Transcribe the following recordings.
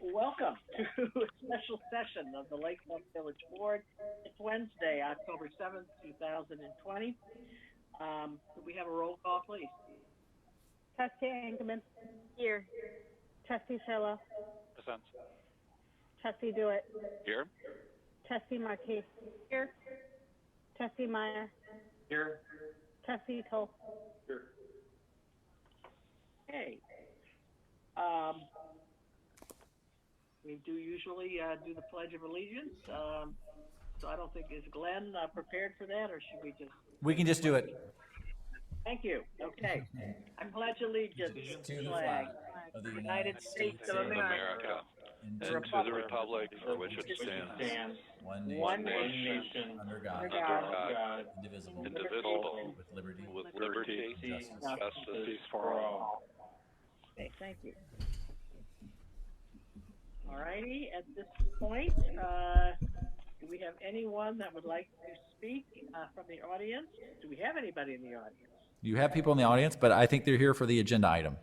Welcome to a special session of the Lake Bluff Village Board. It's Wednesday, October 7th, 2020. Could we have a roll call, please? Trustee Ankerman. Here. Trustee Sherlock. Present. Trustee Dewitt. Here. Trustee Marquis. Here. Trustee Meyer. Here. Trustee Toll. Here. Okay. We do usually do the Pledge of Allegiance. So I don't think, is Glenn prepared for that, or should we just? We can just do it. Thank you. Okay. I pledge allegiance to the flag of the United States of America, and to the republic for which it stands, one one nation, nation, under God, indivisible, indivisible, with liberty, with liberty, justice. justice for all. Okay, thank you. All righty, at this point, do we have anyone that would like to speak from the audience? Do we have anybody in the audience? You have people in the audience, but I think they're here for the agenda item.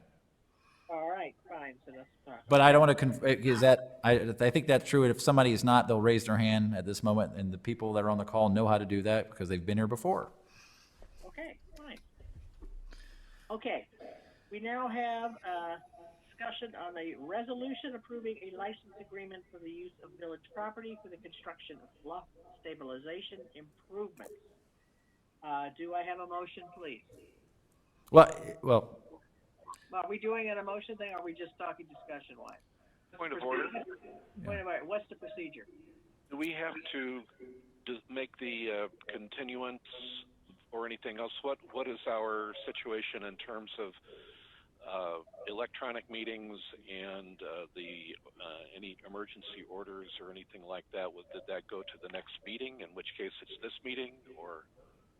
All right, fine, so that's fine. But I don't want to, is that, I think that's true. If somebody is not, they'll raise their hand at this moment, and the people that are on the call know how to do that because they've been here before. Okay, fine. Okay, we now have discussion on a resolution approving a license agreement for the use of village property for the construction of bluff stabilization improvements. Do I have a motion, please? Well, Are we doing an emotion thing, or are we just talking discussion-wise? Point of order. Wait a minute, what's the procedure? Do we have to make the continuance or anything else? What is our situation in terms of electronic meetings and any emergency orders or anything like that? Did that go to the next meeting, in which case it's this meeting, or?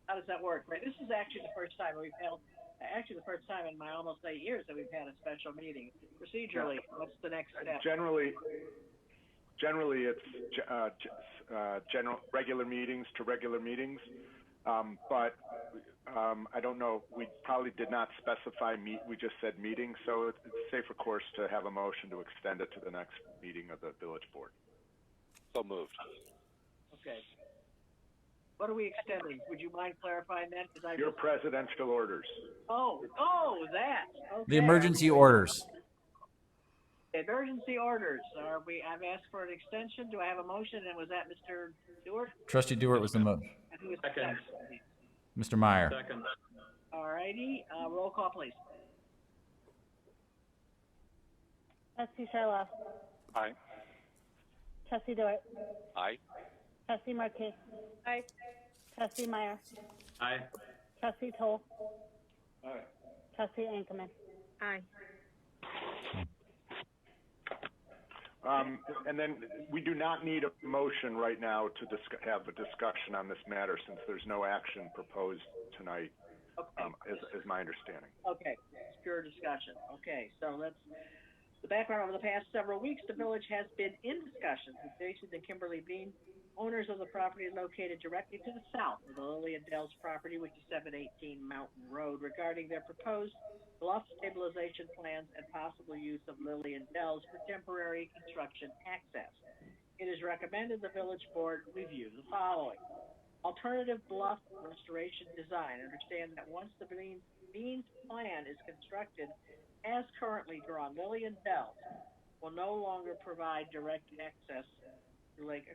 How does that work? Right, this is actually the first time we've held, the first time in my almost 8 years that we've had a special meeting. Procedurally, what's the next step? Generally, it's regular meetings to regular meetings, but I don't know. We probably did not specify we just said meeting, so it's safer course to have a motion to extend it to the next meeting of the village board. So moved. Okay. What are we extending? Would you mind clarifying that? Your presidential orders. Oh, that. Okay. the emergency orders. Emergency orders. I've asked for an extension. Do I have a motion? And was that Mr. Stewart? Trustee Dewitt was the motion. And who was the second? Mr. Meyer. Second. All righty. Roll call, please. Trustee Sherlock. Aye. Trustee Dewitt. Aye. Trustee Marquis. Aye. Trustee Meyer. Aye. Trustee Toll. Aye. Trustee Ankerman. Aye. And then we do not need a motion right now to have a discussion on this matter, since there's no action proposed tonight, is my understanding. Okay, it's pure discussion. Okay, so the background. Over the past several weeks, the village has been in discussions with Jason and Kimberly Bean, owners of the property located directly to the south of the Lily and Dell's property, which is 718 Mountain Road, regarding their proposed bluff stabilization plans and possible use of Lily and Dell's for temporary construction access. It is recommended the village board review the following: alternative bluff restoration design. Understand that once the Beans plan is constructed as currently drawn, Lily and Dell's will no longer provide direct access to Lake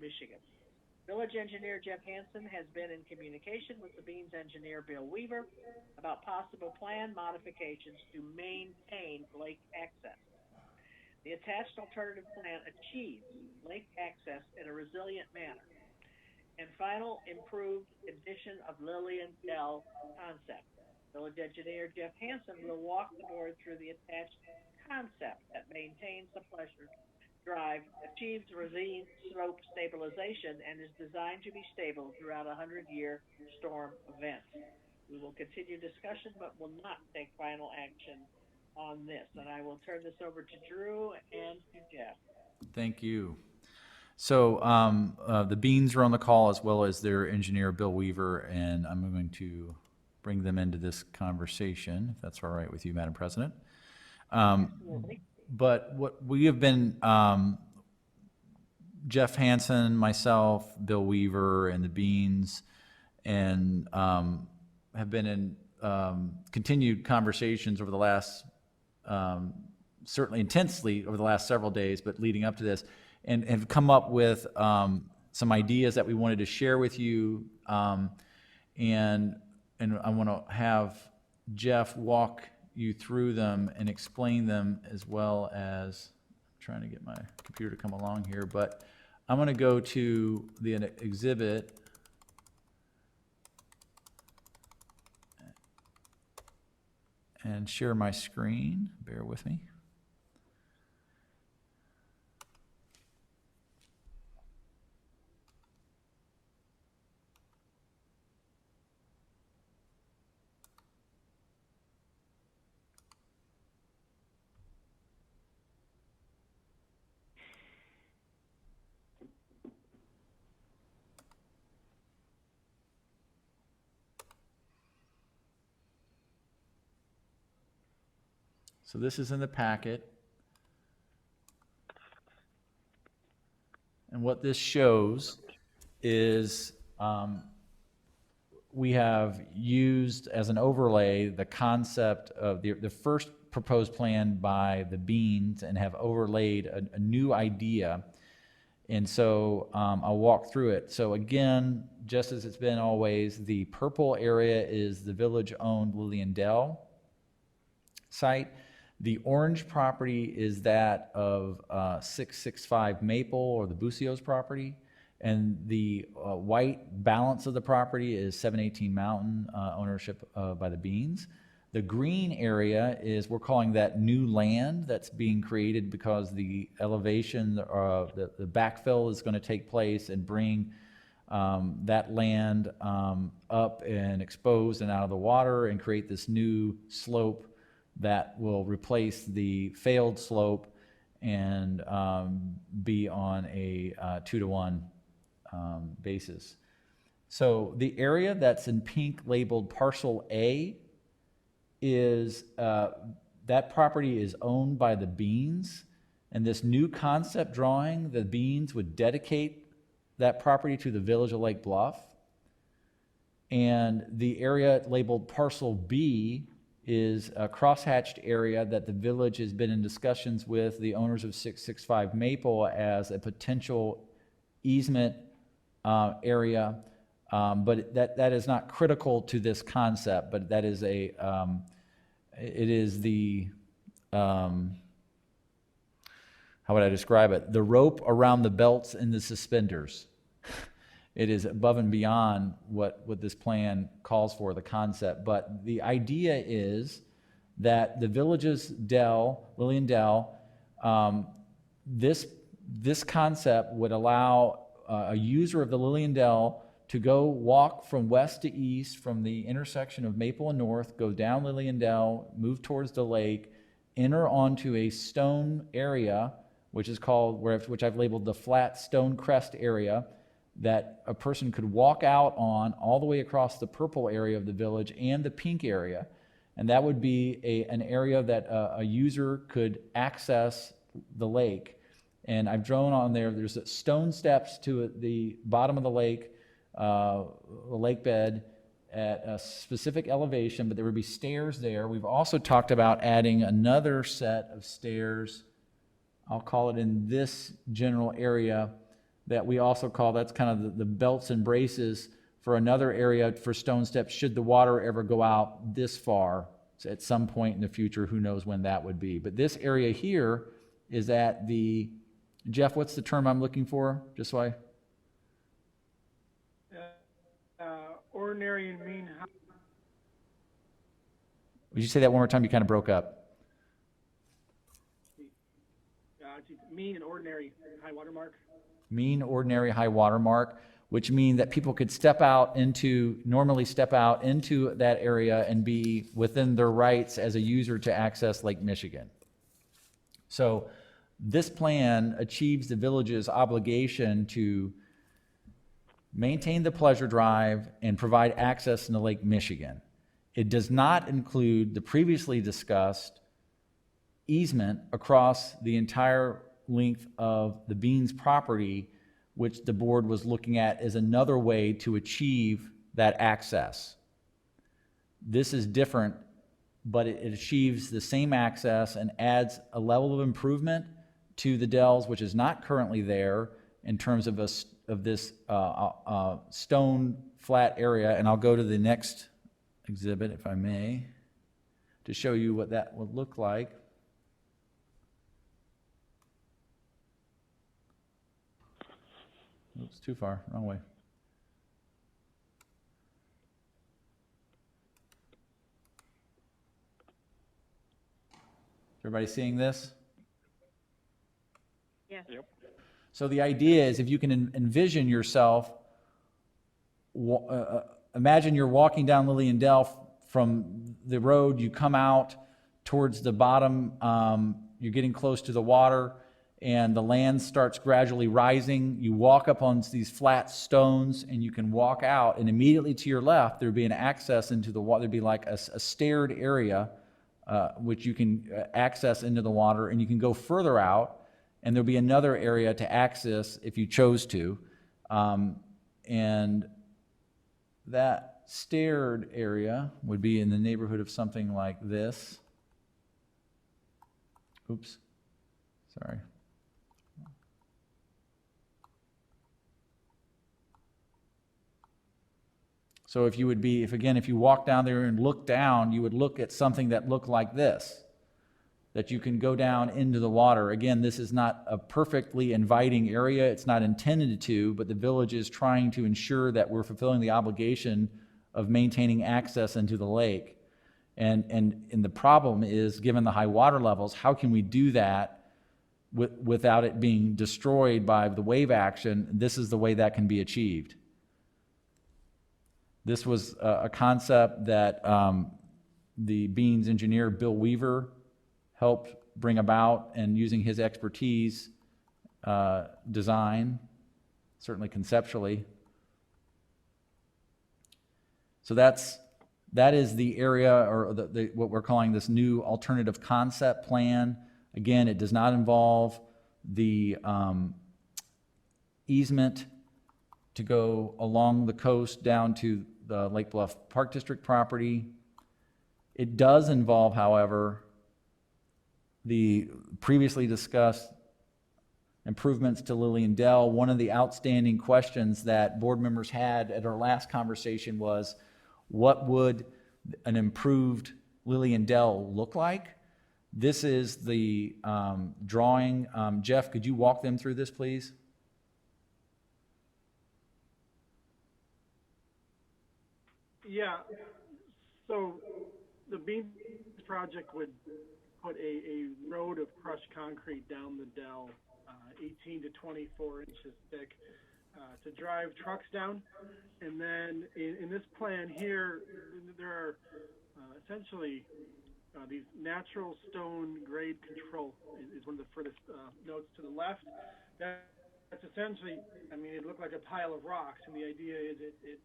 Michigan. Village engineer Jeff Hansen has been in communication with the Beans engineer Bill Weaver about possible plan modifications to maintain lake access. The attached alternative plan achieves lake access in a resilient manner. And final improved condition of Lily and Dell concept. Village engineer Jeff Hansen will walk the board through the attached concept that maintains the pleasure drive, achieves ravine slope stabilization, and is designed to be stable throughout a 100-year storm event. We will continue discussion, but will not take final action on this. And I will turn this over to Drew and to Jeff. Thank you. So the Beans are on the call, as well as their engineer, Bill Weaver, and I'm going to bring them into this conversation, if that's all right with you, Madam President. but what we have been, Jeff Hansen, myself, Bill Weaver, and the Beans, and have been in continued conversations over the last, certainly intensely over the last several days, but leading up to this, and have come up with some ideas that we wanted to share with you. And I want to have Jeff walk you through them and explain them, as well as I'm trying to get my computer to come along here, but I'm going to go to the exhibit and share my screen. Bear with me. So this is in the packet. And what this shows is we have used as an overlay the concept of the first proposed plan by the Beans, and have overlaid a new idea. And so I'll walk through it. So again, just as it's been always, the purple area is the village-owned Lillian Dell site. The orange property is that of 665 Maple, or the Bucio's property. And the white balance of the property is 718 Mountain, ownership by the Beans. The green area is, we're calling that new land that's being created because the elevation, the backfill is going to take place and bring that land up and exposed and out of the water, and create this new slope that will replace the failed slope and be on a 2-to-1 basis. So the area that's in pink labeled parcel A is, that property is owned by the Beans, and this new concept drawing, the Beans would dedicate that property to the village of Lake Bluff. And the area labeled parcel B is a crosshatched area that the village has been in discussions with the owners of 665 Maple as a potential easement area, but that is not critical to this concept. But that is it is the how would I describe it? The rope around the belts and the suspenders. It is above and beyond what this plan calls for, the concept. But the idea is that the village's Dell, Lillian Dell, this concept would allow a user of the Lillian Dell to go walk from west to east from the intersection of Maple and North, go down Lillian Dell, move towards the lake, enter onto a stone area, which is called, which I've labeled the flat stone crest area, that a person could walk out on all the way across the purple area of the village and the pink area. And that would be an area that a user could access the lake. And I've drawn on there's stone steps to the bottom of the lake bed at a specific elevation, but there would be stairs there. We've also talked about adding another set of stairs, I'll call it in this general area, that we also call, that's kind of the belts and braces for another area for stone steps should the water ever go out this far. So at some point in the future, who knows when that would be. But this area here is at the, Jeff, what's the term I'm looking for? Just so I... Ordinary and mean. Would you say that one more time? You kind of broke up. Mean and ordinary high water mark. Mean, ordinary, high water mark, which mean that people could normally step out into that area and be within their rights as a user to access Lake Michigan. So this plan achieves the village's obligation to maintain the pleasure drive and provide access into Lake Michigan. It does not include the previously discussed easement across the entire length of the Beans property, which the board was looking at as another way to achieve that access. This is different, but it achieves the same access and adds a level of improvement to the Dells, which is not currently there in terms of this stone flat area. And I'll go to the next exhibit, if I may, to show you what that would look like. Oops, too far, wrong way. Everybody seeing this? Yes. Yep. So the idea is, if you can envision yourself, imagine you're walking down Lillian Dell from the road, you come out towards the bottom, you're getting close to the water, and the land starts gradually rising. You walk up on these flat stones, and you can walk out, and immediately to your left, there'd be an access into the water. There'd be like a staired area, which you can access into the water, and you can go further out, and there'll be another area to access if you chose to. And that staired area would be in the neighborhood of something like this. Oops, sorry. So if you walk down there and look down, you would look at something that looked like this, that you can go down into the water. Again, this is not a perfectly inviting area. It's not intended to, but the village is trying to ensure that we're fulfilling the obligation of maintaining access into the lake. And the problem is, given the high water levels, how can we do that without it being destroyed by the wave action? This is the way that can be achieved. This was a concept that the Beans engineer, Bill Weaver, helped bring about, and using his expertise, design, certainly conceptually. So that is the area, or what we're calling this new alternative concept plan. Again, it does not involve the easement to go along the coast down to the Lake Bluff Park District property. It does involve, however, the previously discussed improvements to Lillian Dell. One of the outstanding questions that board members had at our last conversation was, what would an improved Lillian Dell look like? This is the drawing. Jeff, could you walk them through this, please? Yeah, so the Beans project would put a road of crushed concrete down the Dell, 18 to 24 inches thick, to drive trucks down. And then in this plan here, there are essentially these natural stone grade control is one of the furthest notes to the left. That's essentially, I mean, it looked like a pile of rocks, and the idea is it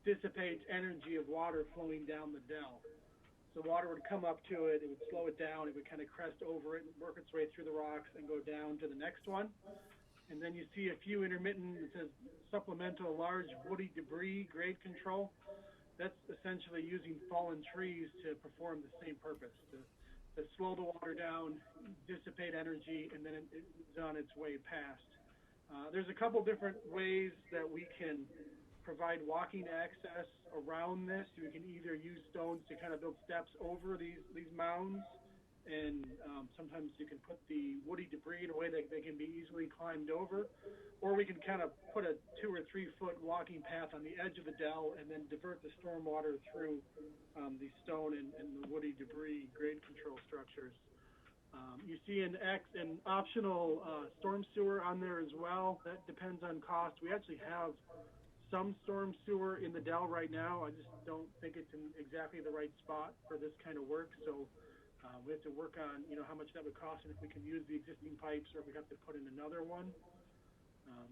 dissipates energy of water flowing down the Dell. So water would come up to it, it would slow it down, it would kind of crest over it, work its way through the rocks, and go down to the next one. And then you see a few intermittent, it says supplemental large woody debris grade control. That's essentially using fallen trees to perform the same purpose, to slow the water down, dissipate energy, and then it's on its way past. There's a couple different ways that we can provide walking access around this. We can either use stones to kind of build steps over these mounds, and sometimes you can put the woody debris in a way that they can be easily climbed over, or we can kind of put a 2 or 3 foot walking path on the edge of the Dell and then divert the storm water through the stone and the woody debris grade control structures. You see an optional storm sewer on there as well. That depends on cost. We actually have some storm sewer in the Dell right now. I just don't think it's in exactly the right spot for this kind of work. So we have to work on, how much that would cost, and if we can use the existing pipes, or if we have to put in another one.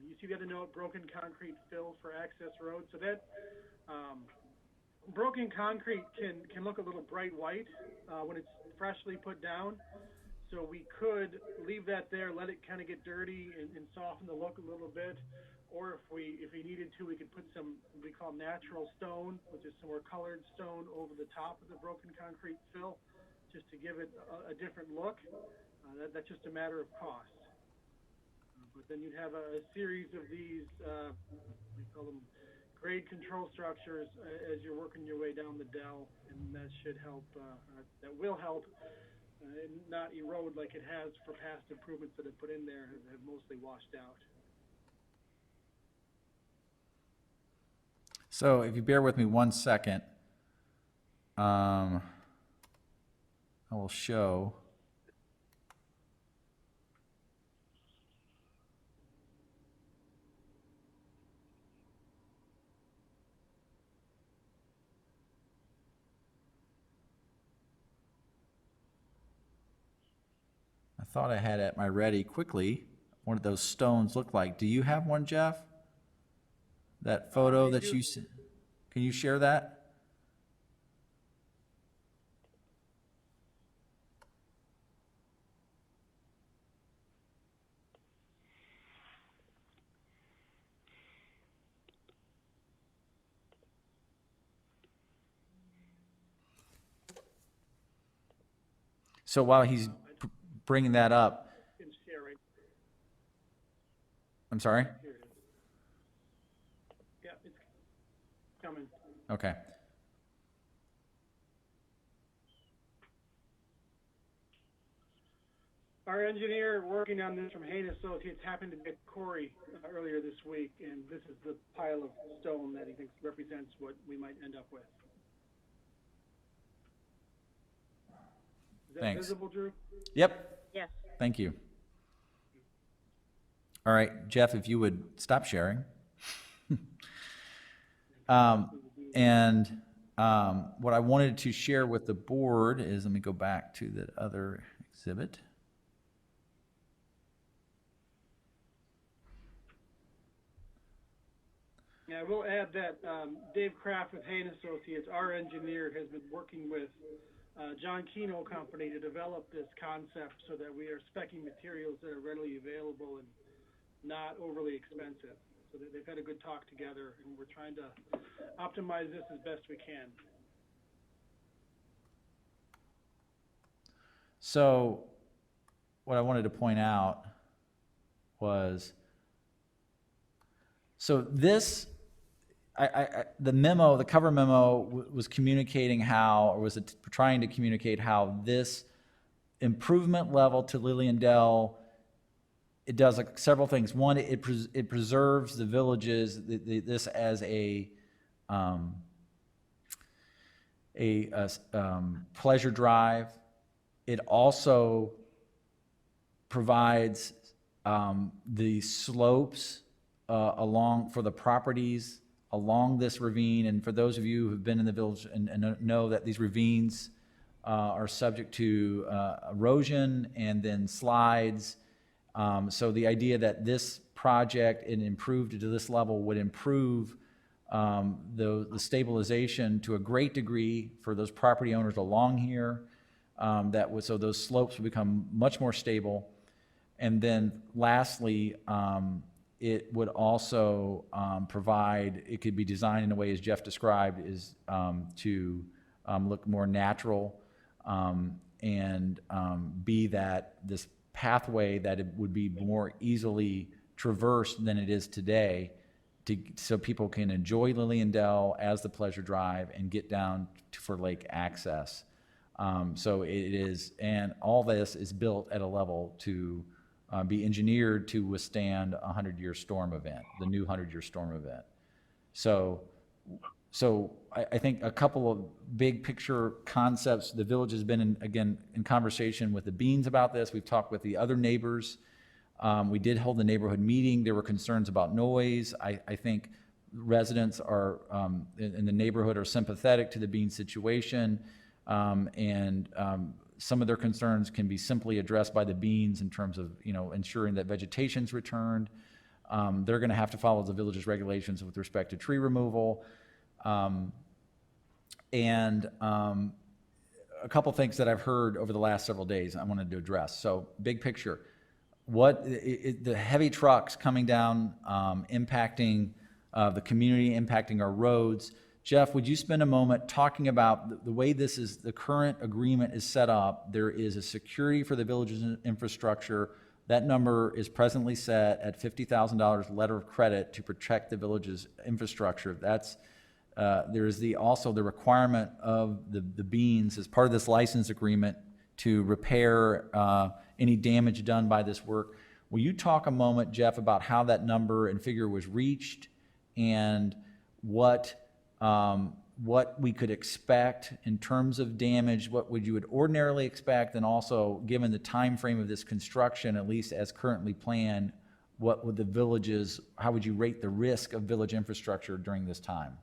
You see the other note, broken concrete fill for access roads. So that broken concrete can look a little bright white when it's freshly put down. So we could leave that there, let it kind of get dirty and soften the look a little bit. Or if we needed to, we could put some, what we call natural stone, which is some more colored stone over the top of the broken concrete fill, just to give it a different look. That's just a matter of cost. But then you'd have a series of these, we call them grade control structures, as you're working your way down the dell, and that should help, that will help not erode like it has for past improvements that have put in there, have mostly washed out. So if you bear with me 1 second, I will show. I thought I had at my ready quickly what those stones look like. Do you have one, Jeff? That photo that you, can you share that? So while he's bringing that up, I'm sorry? Here it is. Yeah, it's coming. Okay. Our engineer working on this from Hain Associates happened to get Corey earlier this week, and this is the pile of stone that he thinks represents what we might end up with. Is that Thanks. visible, Drew? Yep. Yes. Thank you. All right, Jeff, if you would stop sharing. What I wanted to share with the board is, let me go back to the other exhibit. Yeah, we'll add that Dave Kraft with Hain Associates, our engineer, has been working with John Keno Company to develop this concept so that we are speccing materials that are readily available and not overly expensive. So they've had a good talk together, and we're trying to optimize this as best we can. So what I wanted to point out was, so this, the memo, the cover memo was communicating how, or was it trying to communicate how this improvement level to Lillian Dell, it does like several things. One, it preserves the villages, this as a pleasure drive. It also provides the slopes along for the properties along this ravine. And for those of you who have been in the village and know that these ravines are subject to erosion and then slides. So the idea that this project, and improved to this level, would improve the stabilization to a great degree for those property owners along here. So those slopes would become much more stable. And then lastly, it would also provide, it could be designed in a way, as Jeff described, is to look more natural and be that this pathway that it would be more easily traversed than it is today, so people can enjoy Lillian Dell as the pleasure drive and get down for lake access. So it is, and all this is built at a level to be engineered to withstand a 100-year storm event, the new 100-year storm event. So I think a couple of big picture concepts. The village has been in conversation with the Beans about this. We've talked with the other neighbors. We did hold the neighborhood meeting. There were concerns about noise. I think residents are in the neighborhood are sympathetic to the Beans situation, and some of their concerns can be simply addressed by the Beans in terms of ensuring that vegetation's returned. They're going to have to follow the village's regulations with respect to tree removal. a couple things that I've heard over the last several days I wanted to address. So big picture, the heavy trucks coming down, impacting the community, impacting our roads. Jeff, would you spend a moment talking about the way the current agreement is set up? There is a security for the village's infrastructure. That number is presently set at $50,000 letter of credit to protect the village's infrastructure. There is also the requirement of the beans as part of this license agreement to repair any damage done by this work. Will you talk a moment, Jeff, about how that number and figure was reached and what we could expect in terms of damage, what you would ordinarily expect, and also given the time frame of this construction, at least as currently planned, how would you rate the risk of village infrastructure during this time?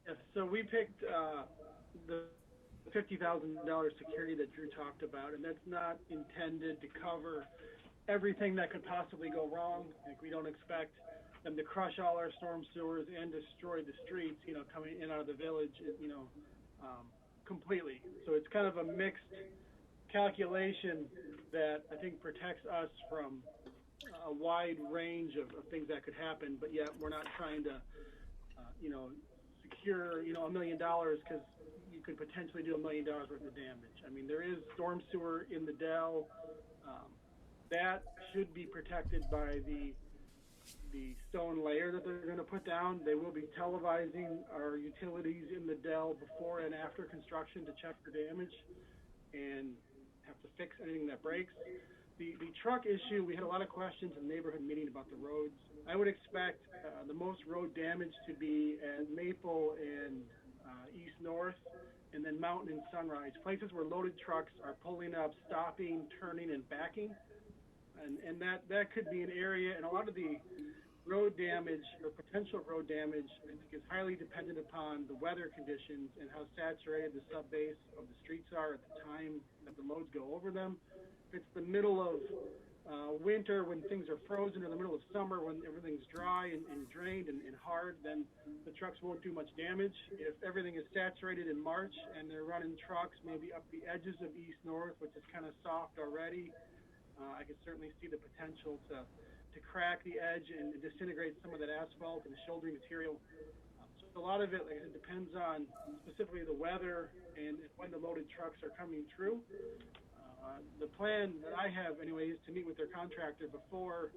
Yes, so we picked the $50,000 security that Drew talked about, and that's not intended to cover everything that could possibly go wrong. Like, we don't expect them to crush all our storm sewers and destroy the streets, coming in out of the village, completely. So it's kind of a mixed calculation that I think protects us from a wide range of things that could happen, but yet we're not trying to, secure, $1 million because you could potentially do $1 million worth of damage. I mean, there is storm sewer in the Dell. That should be protected by the stone layer that they're going to put down. They will be televising our utilities in the Dell before and after construction to check for damage and have to fix anything that breaks. The truck issue, we had a lot of questions in the neighborhood meeting about the roads. I would expect the most road damage to be at Maple and East North, and then Mountain and Sunrise, places where loaded trucks are pulling up, stopping, turning, and backing. And that could be an area, and a lot of the road damage or potential road damage, I think, is highly dependent upon the weather conditions and how saturated the subbase of the streets are at the time that the loads go over them. If it's the middle of winter when things are frozen, or the middle of summer when everything's dry and drained and hard, then the trucks won't do much damage. If everything is saturated in March and they're running trucks maybe up the edges of East North, which is kind of soft already, I could certainly see the potential to crack the edge and disintegrate some of that asphalt and the shouldering material. So a lot of it, like I said, depends on specifically the weather and when the loaded trucks are coming through. The plan that I have, anyway, is to meet with their contractor before,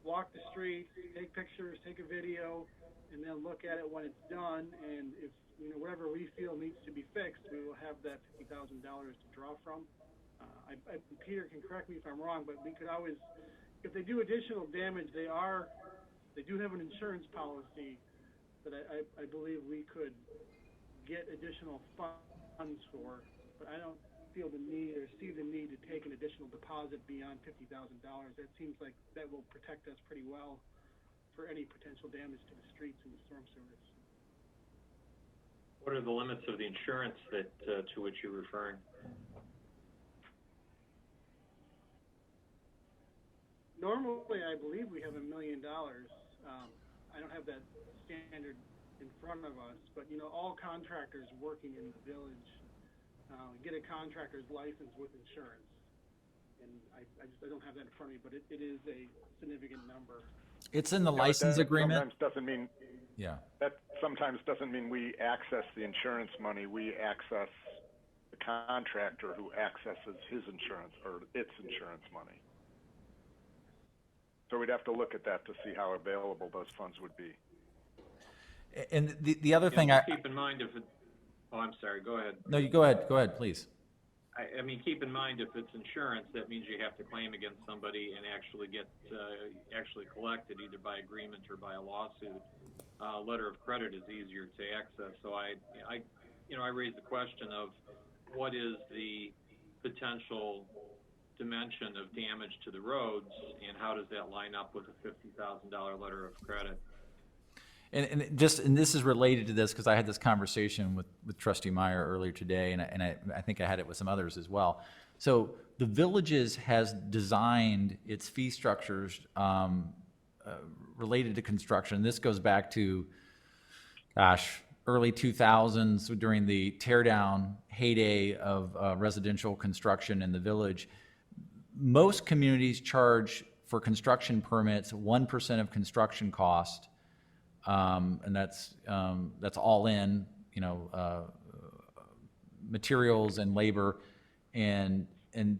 walk the streets, take pictures, take a video, and then look at it when it's done. And if whatever we feel needs to be fixed, we will have that $50,000 to draw from. Peter can correct me if I'm wrong, but we could always, if they do additional damage, they do have an insurance policy that I believe we could get additional funds for, but I don't feel the need or see the need to take an additional deposit beyond $50,000. That seems like that will protect us pretty well for any potential damage to the streets and the storm sewers. What are the limits of the insurance to which you're referring? Normally, I believe we have $1 million. I don't have that standard in front of us, but all contractors working in the village get a contractor's license with insurance, and I don't have that in front of me, but it is a significant number. It's in the license agreement. Sometimes doesn't mean. Yeah. That sometimes doesn't mean we access the insurance money. We access the contractor who accesses his insurance or its insurance money. So we'd have to look at that to see how available those funds would be. And the other thing keep in mind oh, I'm sorry, go ahead. No, you go ahead, please. I mean, keep in mind, if it's insurance, that means you have to claim against somebody and actually get actually collected either by agreement or by a lawsuit. Letter of credit is easier to access. So I raised the question of what is the potential dimension of damage to the roads, and how does that line up with a $50,000 letter of credit? And this is related to this because I had this conversation with Trustee Meyer earlier today, and I think I had it with some others as well. So the villages has designed its fee structures related to construction. This goes back to, early 2000s during the teardown heyday of residential construction in the village, most communities charge for construction permits 1% of construction cost, and that's all in, materials and labor, and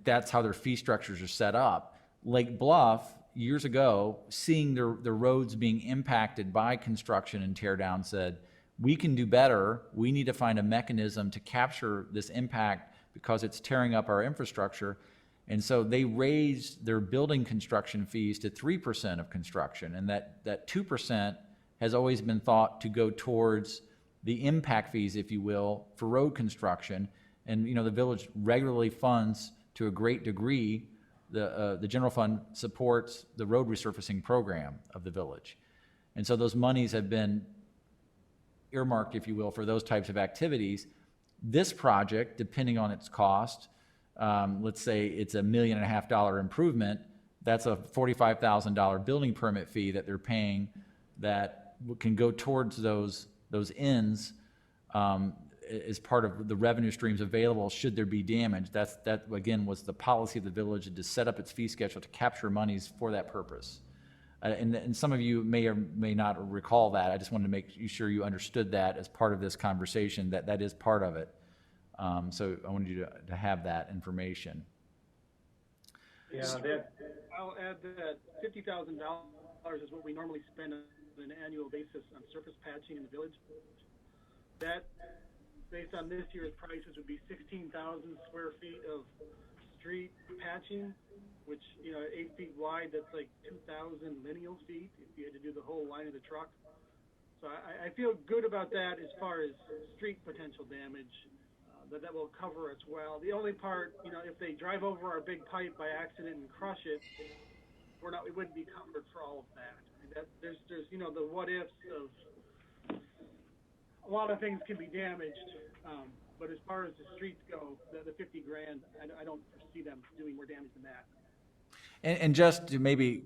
that's how their fee structures are set up. Lake Bluff, years ago, seeing the roads being impacted by construction and tear down, said, we can do better. We need to find a mechanism to capture this impact because it's tearing up our infrastructure. And so they raised their building construction fees to 3% of construction. And that 2% has always been thought to go towards the impact fees, if you will, for road construction. And, the village regularly funds, to a great degree, the general fund supports the road resurfacing program of the village. And so those monies have been earmarked, if you will, for those types of activities. This project, depending on its cost, let's say it's $1.5 million improvement, that's a $45,000 building permit fee that they're paying that can go towards those ends as part of the revenue streams available should there be damage. That again was the policy of the village, to set up its fee schedule to capture monies for that purpose. And some of you may or may not recall that. I just wanted to make sure you understood that as part of this conversation, that is part of it. So I wanted you to have that information. Yeah, I'll add that $50,000 is what we normally spend on an annual basis on surface patching in the village. That, based on this year's prices, would be 16,000 square feet of street patching, which, 8 feet wide, that's like 2,000 lineal feet if you had to do the whole line of the truck. So I feel good about that as far as street potential damage, that will cover as well. The only part, if they drive over our big pipe by accident and crush it, we wouldn't be covered for all of that. There's the what ifs of a lot of things can be damaged, but as far as the streets go, the 50 grand, I don't see them doing more damage than that. And just to maybe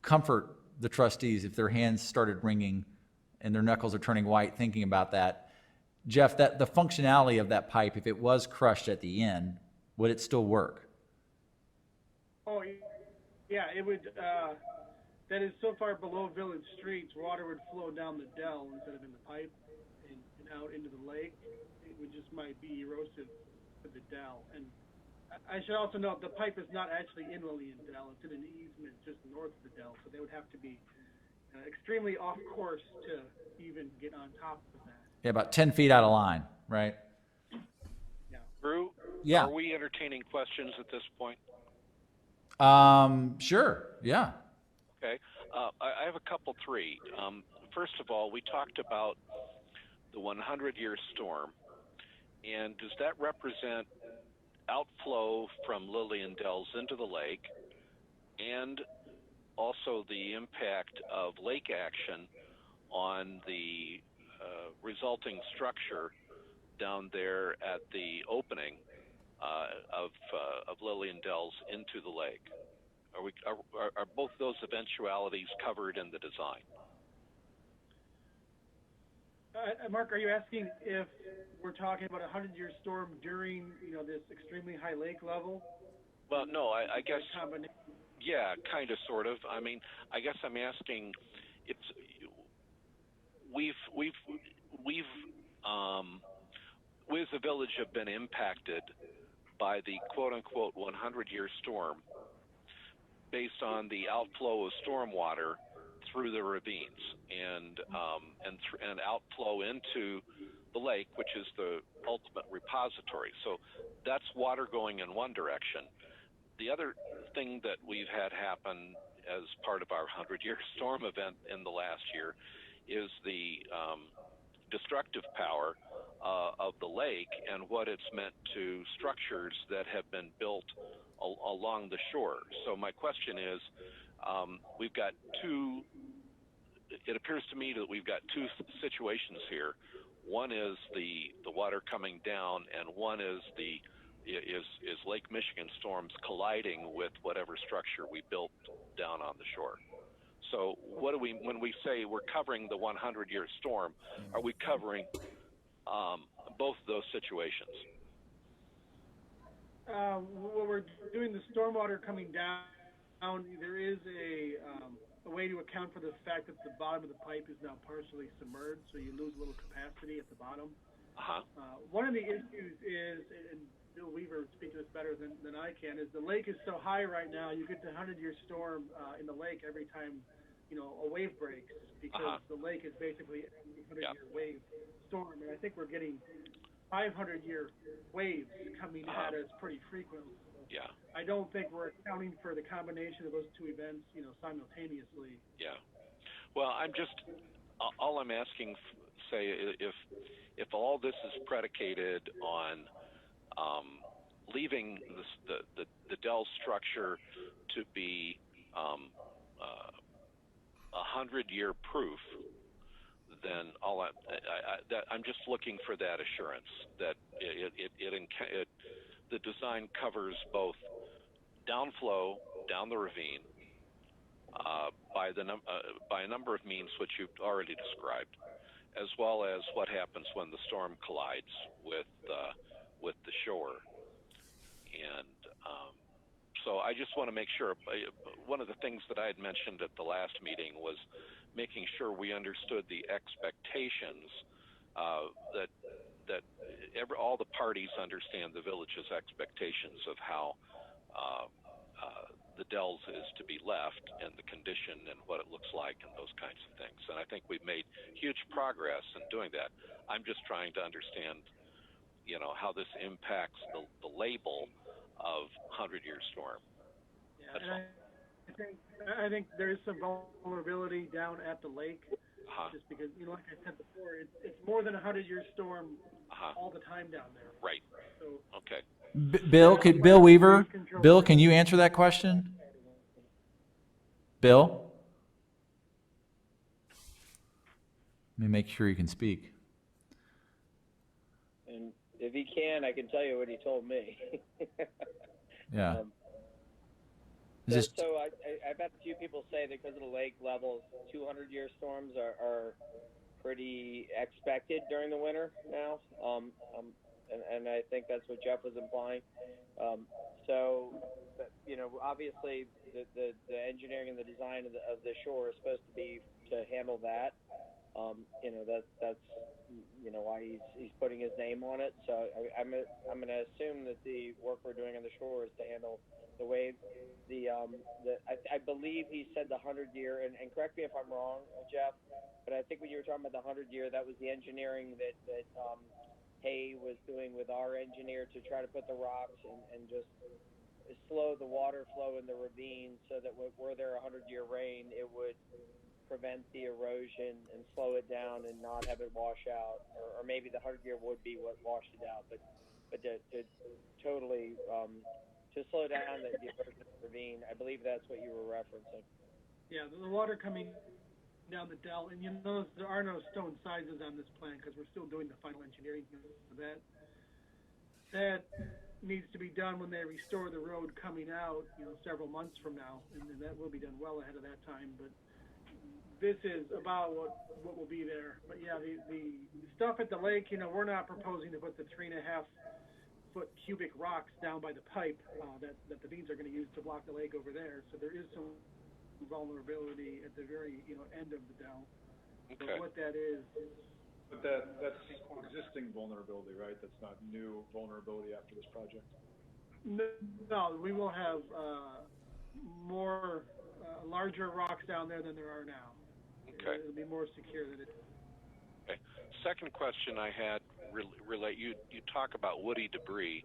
comfort the trustees if their hands started wringing and their knuckles are turning white thinking about that, Jeff, that the functionality of that pipe, if it was crushed at the end, would it still work? Oh, yeah, it would. That is so far below village streets, water would flow down the dell instead of in the pipe and out into the lake. It would just might be erosive to the dell. And I should also note the pipe is not actually in Lillian Dell. It's in an easement just north of the dell, so they would have to be extremely off course to even get on top of that. Yeah, about 10 feet out of line, right? Yeah. Drew, Yeah. Are we entertaining questions at this point? Sure, yeah. Okay. I have a couple, three. First of all, we talked about the 100-year storm, and does that represent outflow from Lillian Dells into the lake, and also the impact of lake action on the resulting structure down there at the opening of Lillian Dells into the lake? Are both those eventualities covered in the design? Mark, are you asking if we're talking about a 100-year storm during, this extremely high lake level? Well, no, I guess, yeah, kind of, sort of. I mean, I guess I'm asking, we as a village have been impacted by the quote-unquote 100-year storm based on the outflow of stormwater through the ravines and outflow into the lake, which is the ultimate repository. So that's water going in one direction. The other thing that we've had happen as part of our 100-year storm event in the last year is the destructive power of the lake and what it's meant to structures that have been built along the shore. So my question is, we've got two, it appears to me that we've got two situations here. One is the water coming down, and one is is Lake Michigan storms colliding with whatever structure we built down on the shore. So what do we, when we say we're covering the 100-year storm, are we covering both of those situations? When we're doing the stormwater coming down, there is a way to account for the fact that the bottom of the pipe is now partially submerged, so you lose a little capacity at the bottom. Uh-huh. One of the issues is, and Bill Weaver would speak to this better than I can, is the lake is so high right now, you get the 100-year storm in the lake every time, a wave breaks, because the lake is basically a 100-year wave storm, and I think we're getting 500-year waves coming at us pretty frequently. Yeah. I don't think we're accounting for the combination of those two events, simultaneously. Yeah. Well, all I'm asking, say, if all this is predicated on leaving the Dell structure to be 100-year proof, then I'm just looking for that assurance that the design covers both downflow down the ravine by a number of means which you've already described, as well as what happens when the storm collides with the shore. And so I just want to make sure. One of the things that I had mentioned at the last meeting was making sure we understood the expectations, that all the parties understand the village's expectations of how the Dells is to be left, and the condition and what it looks like and those kinds of things. And I think we've made huge progress in doing that. I'm just trying to understand, how this impacts the label of 100-year storm. Yeah, and I think there is some vulnerability down at the lake, just because, like I said before, it's more than a 100-year storm all the time down there. Right. So, okay. Bill Weaver, Bill, can you answer that question? Bill? Let me make sure you can speak. And if he can, I can tell you what he told me. Yeah. So I've had a few people say that because of the lake levels, 200-year storms are pretty expected during the winter now. And I think that's what Jeff was implying. Obviously the engineering and the design of the shore is supposed to be to handle that. That's why he's putting his name on it. So I'm going to assume that the work we're doing on the shore is to handle the waves. I believe he said the 100-year, and correct me if I'm wrong, Jeff, but I think when you were talking about the 100-year, that was the engineering that Hay was doing with our engineer to try to put the rocks and just slow the water flow in the ravine, so that were there a 100-year rain, it would prevent the erosion and slow it down and not have it wash out, or maybe the 100-year would be what washed it out, but to totally to slow down the erosion of the ravine. I believe that's what you were referencing. Yeah, the water coming down the Dell, and there are no stone sizes on this plan because we're still doing the final engineering for that. That needs to be done when they restore the road coming out, several months from now, and that will be done well ahead of that time. But this is about what will be there. But yeah, the stuff at the lake, we're not proposing to put the 3.5-foot cubic rocks down by the pipe that the beans are going to use to block the lake over there. So there is some vulnerability at the very end of the Dell. Okay. But what that is. But that's existing vulnerability, right? That's not new vulnerability after this project. No, we will have more larger rocks down there than there are now. Okay. It'll be more secure than it. Okay. Second question I had relate. You talk about woody debris,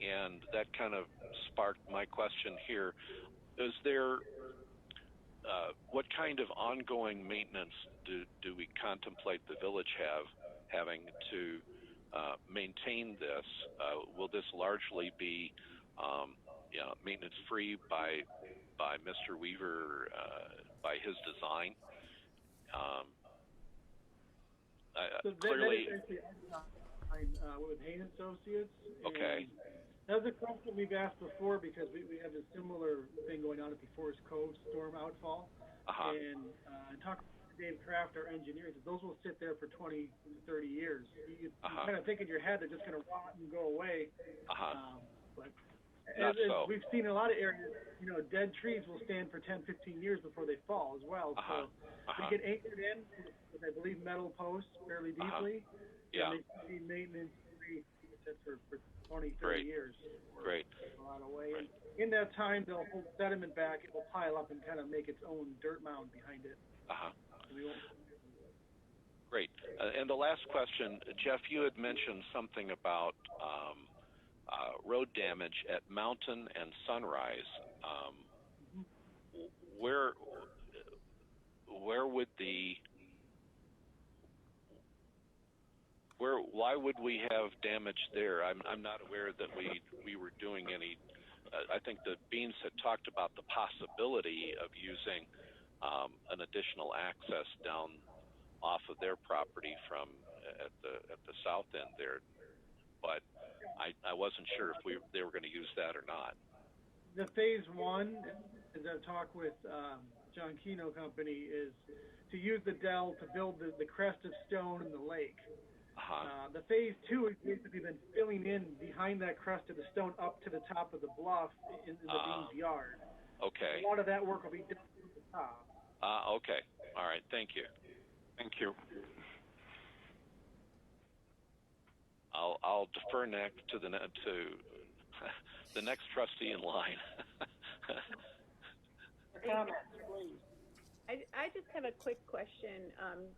and that kind of sparked my question here. Is there what kind of ongoing maintenance do we contemplate the village having to maintain this? Will this largely be maintenance free by Mr. Weaver by his design? So clearly, that is actually with Haynes Associates. Okay. That's a question we've asked before because we have a similar thing going on at the Forest Cove storm outfall. Uh-huh. And talking to Dave Kraft, our engineer, he said those will sit there for 20 to 30 years. You kind of think in your head they're just going to rot and go away. But Not as so. we've seen in a lot of areas, dead trees will stand for 10, 15 years before they fall as well. So they get anchored in with, I believe, metal posts fairly deeply. Yeah. And they can be maintenance free for 20, 30 Great. years. Great. A lot of way. And in that time, they'll hold sediment back. It will pile up and kind of make its own dirt mound behind it. And we won't. Great. And the last question, Jeff, you had mentioned something about road damage at Mountain and Sunrise. Where would why would we have damage there? I'm not aware that we were doing any. I think the Beans had talked about the possibility of using an additional access down off of their property from at the south end there, but I wasn't sure if they were going to use that or not. The phase one, as I've talked with John Keno Company, is to use the dell to build the crest of stone in the lake. The phase two has basically been filling in behind that crest of the stone up to the top of the bluff in the Beans yard. Okay. A lot of that work will be done at the top. Okay. All right. Thank you. Thank you. I'll defer next to the next trustee in line. Comments, please. I just have a quick question.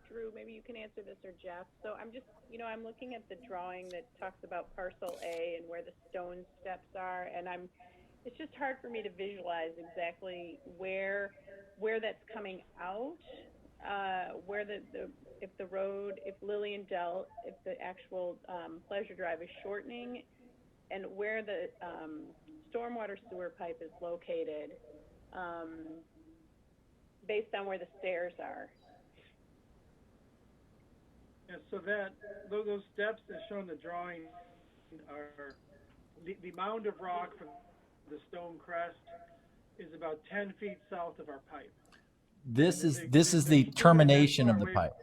Drew, maybe you can answer this, or Jeff. So I'm just, I'm looking at the drawing that talks about parcel A and where the stone steps are, and it's just hard for me to visualize exactly where that's coming out, where if the road, if Lillian Dell, if the actual Pleasure Drive is shortening, and where the stormwater sewer pipe is located, based on where the stairs are. Yeah, so those steps as shown in the drawing are the mound of rock from the stone crest is about 10 feet south of our pipe. This is the termination of the pipe.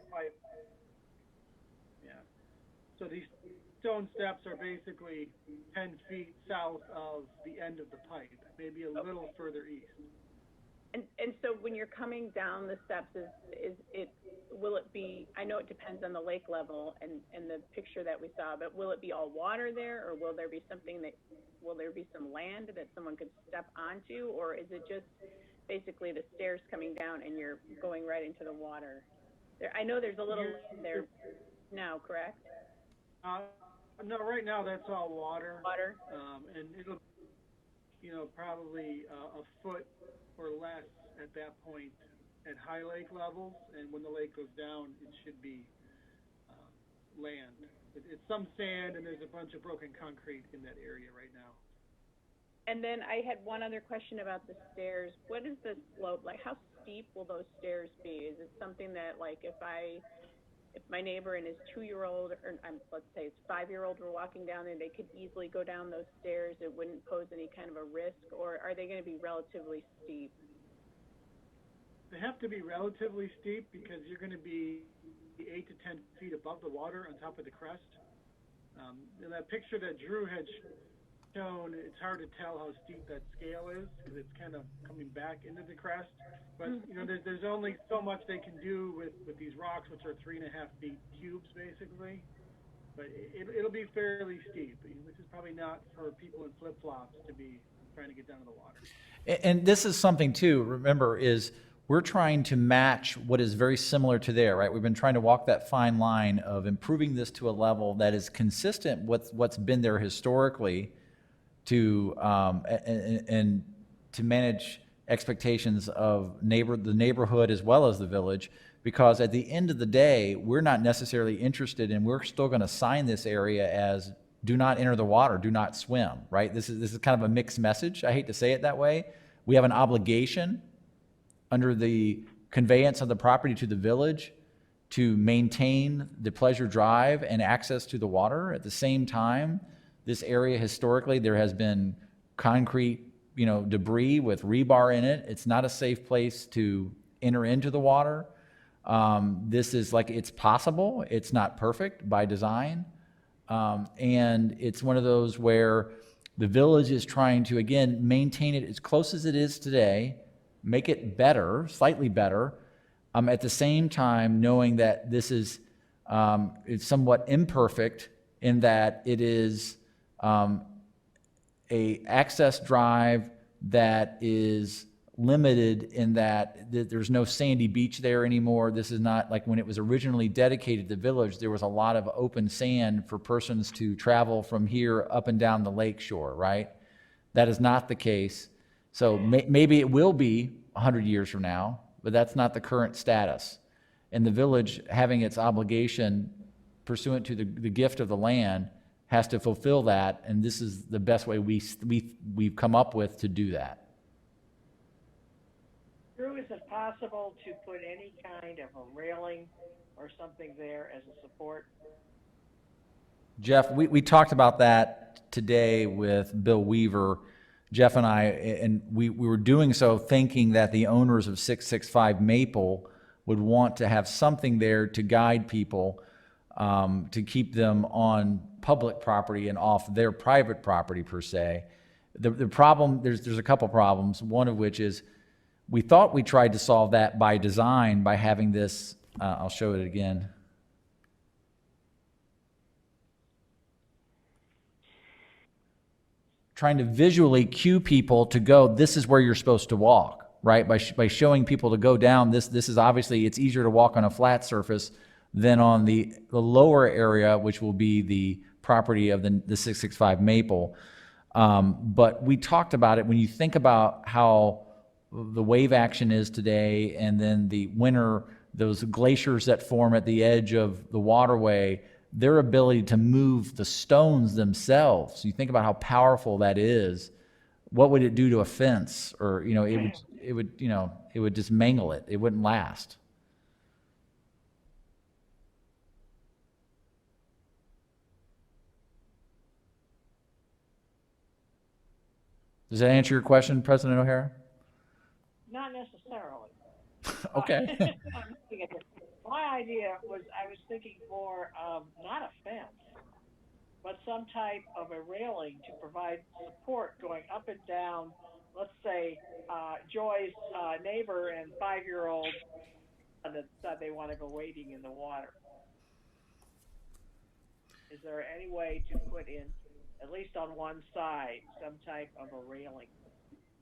Yeah. So these stone steps are basically 10 feet south of the end of the pipe, maybe a little further east. And so when you're coming down the steps, will it be, I know it depends on the lake level and the picture that we saw, but will it be all water there, or will there be some land that someone could step onto, or is it just basically the stairs coming down and you're going right into the water? I know there's a little land there now, correct? No, right now that's all water. Water. And it'll, probably a foot or less at that point at high lake levels, and when the lake goes down, it should be land. It's some sand, and there's a bunch of broken concrete in that area right now. And then I had one other question about the stairs. What is the slope like? How steep will those stairs be? Is it something that, like, if my neighbor and his 2-year-old, or let's say his 5-year-old were walking down there, they could easily go down those stairs? It wouldn't pose any kind of a risk, or are they going to be relatively steep? They have to be relatively steep because you're going to be 8 to 10 feet above the water on top of the crest. In that picture that Drew had shown, it's hard to tell how steep that scale is because it's kind of coming back into the crest. But there's only so much they can do with these rocks, which are 3.5 feet cubes basically. But it'll be fairly steep, which is probably not for people in flip-flops to be trying to get down to the water. And this is something too, remember, is we're trying to match what is very similar to there, right? We've been trying to walk that fine line of improving this to a level that is consistent with what's been there historically, to and to manage expectations of the neighborhood as well as the village, because at the end of the day, we're not necessarily interested, and we're still going to sign this area as do not enter the water, do not swim, right? This is kind of a mixed message. I hate to say it that way. We have an obligation under the conveyance of the property to the village to maintain the Pleasure Drive and access to the water. At the same time, This area historically, there has been concrete, debris with rebar in it. It's not a safe place to enter into the water. This is like, it's possible. It's not perfect by design. And it's one of those where the village is trying to, again, maintain it as close as it is today, make it better, slightly better, at the same time knowing that this is it's somewhat imperfect in that it is a access drive that is limited in that there's no sandy beach there anymore. This is not like when it was originally dedicated to the village, there was a lot of open sand for persons to travel from here up and down the lake shore, right? That is not the case. So maybe it will be 100 years from now, but that's not the current status. And the village, having its obligation pursuant to the gift of the land, has to fulfill that, and this is the best way we've come up with to do that. Drew, is it possible to put any kind of a railing or something there as a support? Jeff, we talked about that today with Bill Weaver, Jeff and I, and we were doing so thinking that the owners of 665 Maple would want to have something there to guide people, to keep them on public property and off their private property per se. The problem, there's a couple problems, one of which is we thought we tried to solve that by design by having this, I'll show it again. Trying to visually cue people to go, this is where you're supposed to walk, right? By showing people to go down, this is obviously, it's easier to walk on a flat surface than on the lower area, which will be the property of the 665 Maple. But we talked about it, when you think about how the wave action is today, and then the winter, those glaciers that form at the edge of the waterway, their ability to move the stones themselves. You think about how powerful that is. What would it do to a fence? Or, it would just mangle it. It wouldn't last. Does that answer your question, President O'Hara? Not necessarily. Okay. My idea was, I was thinking more of not a fence, but some type of a railing to provide support going up and down. Let's say Joy's neighbor and 5-year-old that said they want to go wading in the water. Is there any way to put in, at least on one side, some type of a railing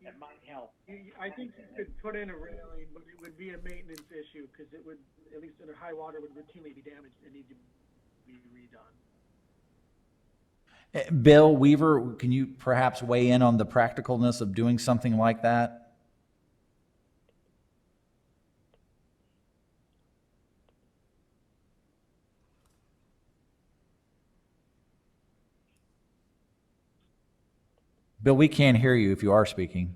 that might help? I think you could put in a railing, but it would be a maintenance issue because it would, at least under high water, would routinely be damaged and need to be redone. Bill Weaver, can you perhaps weigh in on the practicalness of doing something like that? Bill, we can't hear you if you are speaking.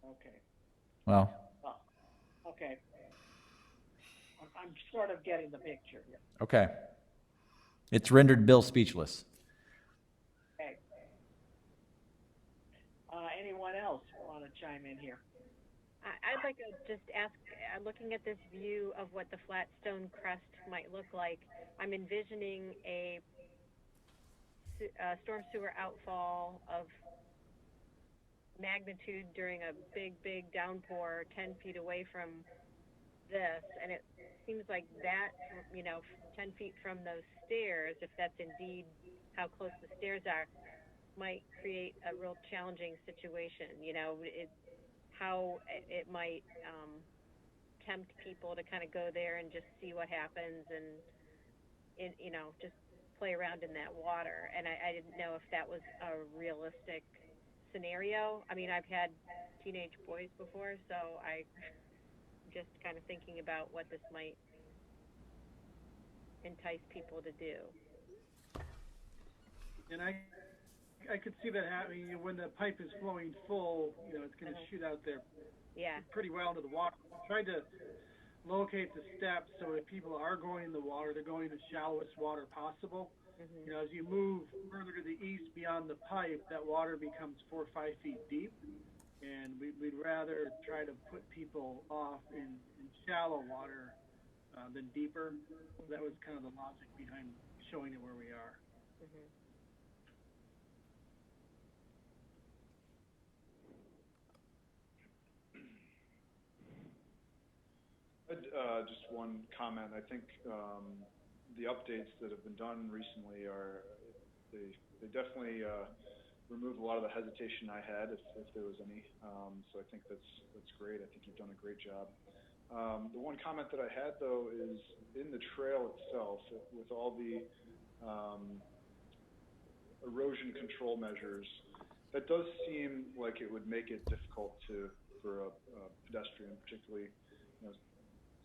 Okay. Well, okay. I'm sort of getting the picture here. okay. It's rendered Bill speechless. Okay. Anyone else want to chime in here? I'd like to just ask, looking at this view of what the flat stone crest might look like, I'm envisioning a storm sewer outfall of magnitude during a big downpour 10 feet away from this, and it seems like that, 10 feet from those stairs, if that's indeed how close the stairs are, might create a real challenging situation. How it might tempt people to kind of go there and just see what happens and just play around in that water. And I didn't know if that was a realistic scenario. I mean, I've had teenage boys before, so I'm just kind of thinking about what this might entice people to do. And I I could see that happening. You know, when the pipe is flowing full, you know, it's going to shoot out there Yeah. pretty well into the water. Tried to locate the steps so if people are going in the water, they're going the shallowest water possible. Mhm. You know, as you move further to the east beyond the pipe, that water becomes 4 or 5 feet deep, and we'd rather try to put people off in shallow water than deeper. So that was kind of the logic behind showing it where we are. Mhm. Just one comment. I think the updates that have been done recently they definitely remove a lot of the hesitation I had if there was any. So I think that's great. I think you've done a great job. The one comment that I had though is in the trail itself, with all the erosion control measures, that does seem like it would make it difficult for a pedestrian, particularly, you know,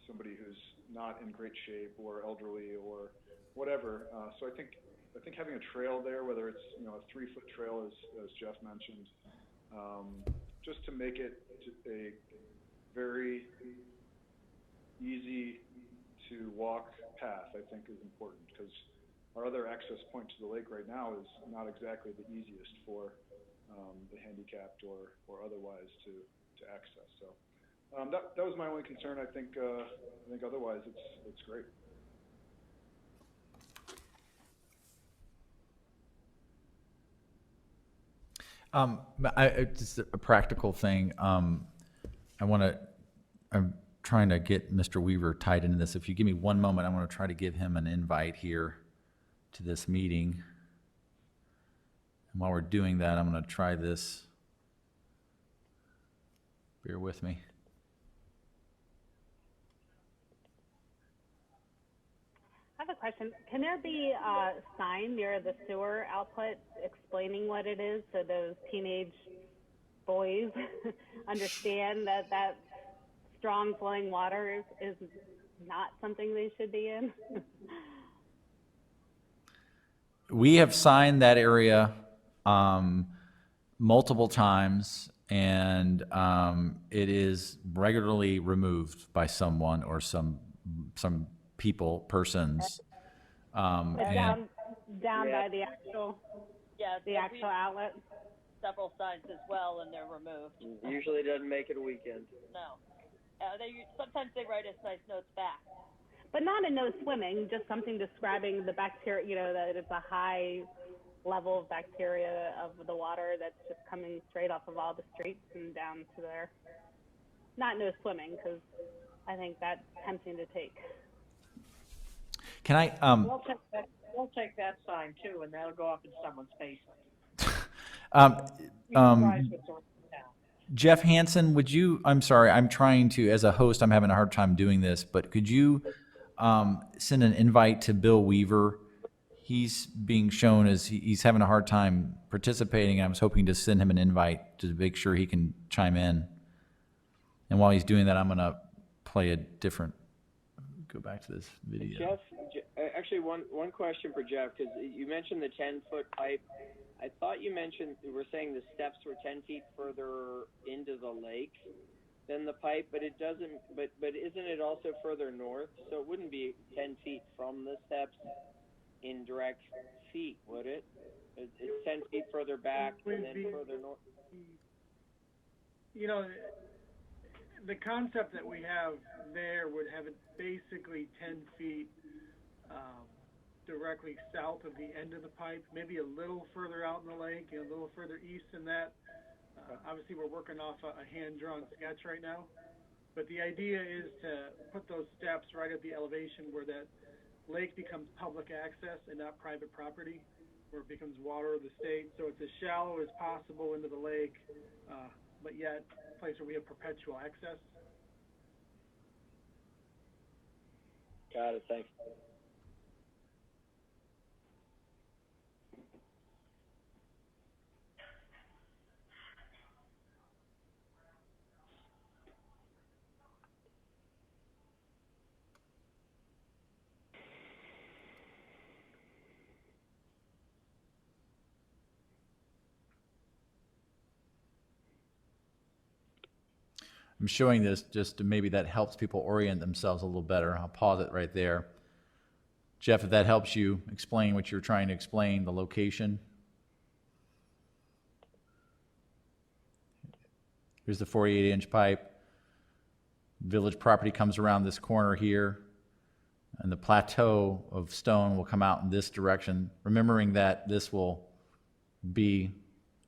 somebody who's not in great shape or elderly or whatever. So I think having a trail there, whether it's, you know, a 3-foot trail as Jeff mentioned, just to make it a very easy to walk path, I think is important, because our other access point to the lake right now is not exactly the easiest for the handicapped or otherwise to access. So that was my only concern. I think otherwise it's great. Just a practical thing. I'm trying to get Mr. Weaver tied into this. If you give me one moment, I want to try to give him an invite here to this meeting. And while we're doing that, I'm going to try this. Bear with me. I have a question. Can there be a sign near the sewer outlet explaining what it is so those teenage boys understand that strong flowing water is not something they should be in? We have signed that area multiple times, and it is regularly removed by someone or some persons. Down Yeah. by the actual Yeah, the actual outlet. several signs as well, and they're removed. Usually doesn't make it a weekend. No, sometimes they write us nice notes back. But not a no swimming, just something describing the bacteria, you know, that it's a high level of bacteria of the water that's just coming straight off of all the streets and down to there. Not no swimming, because I think that's tempting to take. Can I? We'll take that sign too, and that'll go up in someone's basement. Jeff Hansen, would you? I'm sorry, I'm trying to. As a host, I'm having a hard time doing this, but could you send an invite to Bill Weaver? He's being shown as he's having a hard time participating. I was hoping to send him an invite to make sure he can chime in. And while he's doing that, I'm going to play a different. Go back to this video. Jeff, actually, one question for Jeff, because you mentioned the 10-foot pipe. I thought you were saying the steps were 10 feet further into the lake than the pipe, but it doesn't. But isn't it also further north? So it wouldn't be 10 feet from the steps in direct feet, would it? It's 10 feet further back and then further north. You know, the concept that we have there would have it basically 10 feet directly south of the end of the pipe, maybe a little further out in the lake, a little further east than that. Obviously, we're working off a hand-drawn sketch right now, but the idea is to put those steps right at the elevation where that lake becomes public access and not private property, where it becomes water of the state. So it's as shallow as possible into the lake, but yet a place where we have perpetual access. Got it. Thanks. I'm showing this just to maybe that helps people orient themselves a little better. I'll pause it right there. Jeff, if that helps you explain what you're trying to explain, the location. Here's the 48-inch pipe. Village property comes around this corner here, and the plateau of stone will come out in this direction, remembering that this will be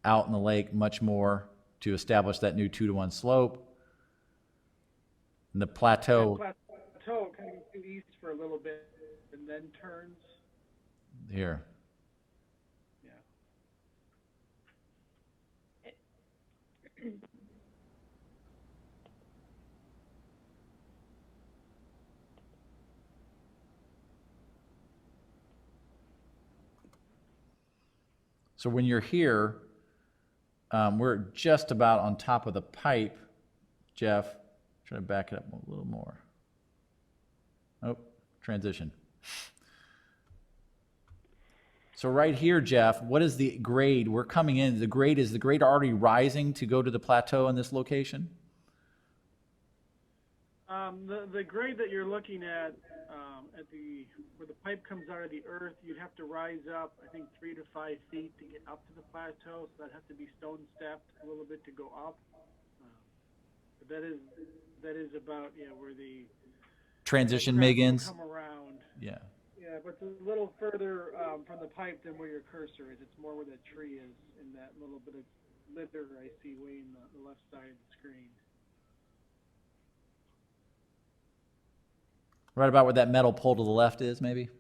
out in the lake much more to establish that new 2-to-1 slope. And the plateau... That plateau kind of goes due east for a little bit and then turns. Here. Yeah. So when you're here, we're just about on top of the pipe, Jeff. Try to back it up a little more. Oh, transition. So right here, Jeff, what is the grade? We're coming in. Is the grade already rising to go to the plateau in this location? The grade that you're looking at where the pipe comes out of the earth, you'd have to rise up, I think, 3 to 5 feet to get up to the plateau. So that'd have to be stone stepped a little bit to go up. But that is about where the transition begins. Come around. Yeah. Yeah, but it's a little further from the pipe than where your cursor is. It's more where that tree is in that little bit of litter I see way in the left side of the screen. Right about where that metal pole to the left is, maybe?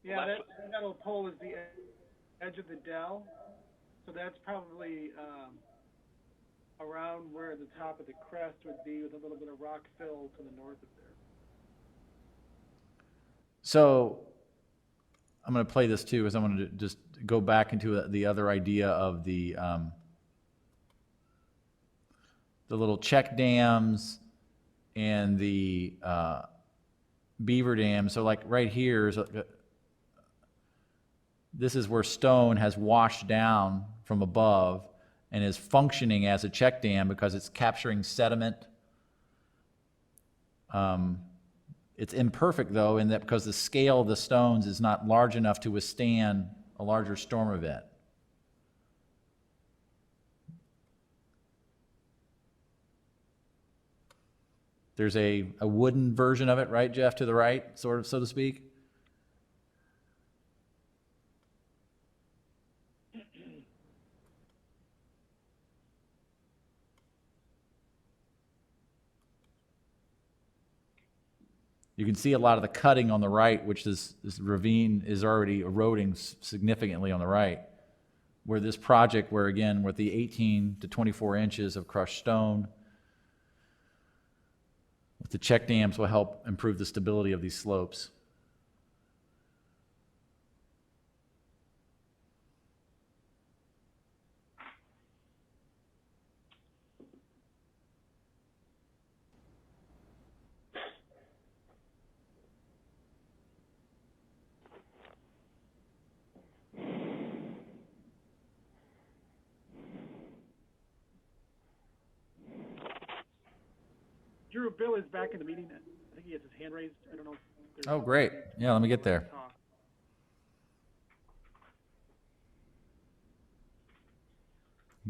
Yeah, that metal pole is the edge of the dell. So that's probably around where the top of the crest would be, with a little bit of rock fill to the north of there. So I'm going to play this too, because I want to just go back into the other idea of the little check dams and the beaver dam. So like right here, this is where stone has washed down from above and is functioning as a check dam because it's capturing sediment. It's imperfect though, in that because the scale of the stones is not large enough to withstand a larger storm event. There's a wooden version of it, right, Jeff, to the right, sort of, so to speak? You can see a lot of the cutting on the right, which this ravine is already eroding significantly on the right. Where this project, where again, with the 18 to 24 inches of crushed stone, with the check dams will help improve the stability of these slopes. Drew, Bill is back in the meeting. I think he has his hand raised. I don't know if there's... Oh, great. Yeah, let me get there.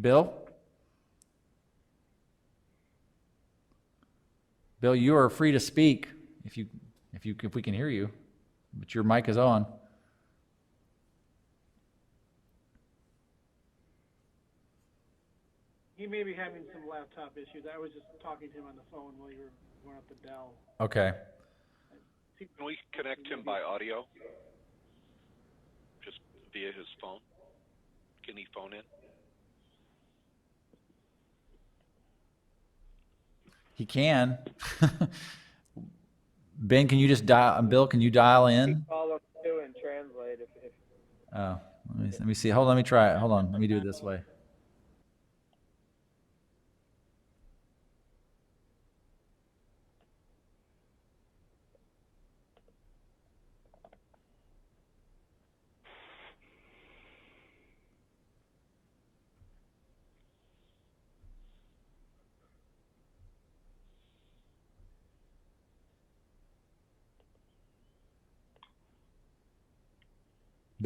Bill? Bill, you are free to speak if we can hear you, but your mic is on. He may be having some laptop issues. I was just talking to him on the phone while you were going up the Dell. Okay. Can we connect him by audio? Just via his phone? Can he phone in? He can. Ben, can you just dial? Bill, can you dial in? Call him too and translate if... Oh, let me see. Hold on, let me try it. Hold on, let me do it this way.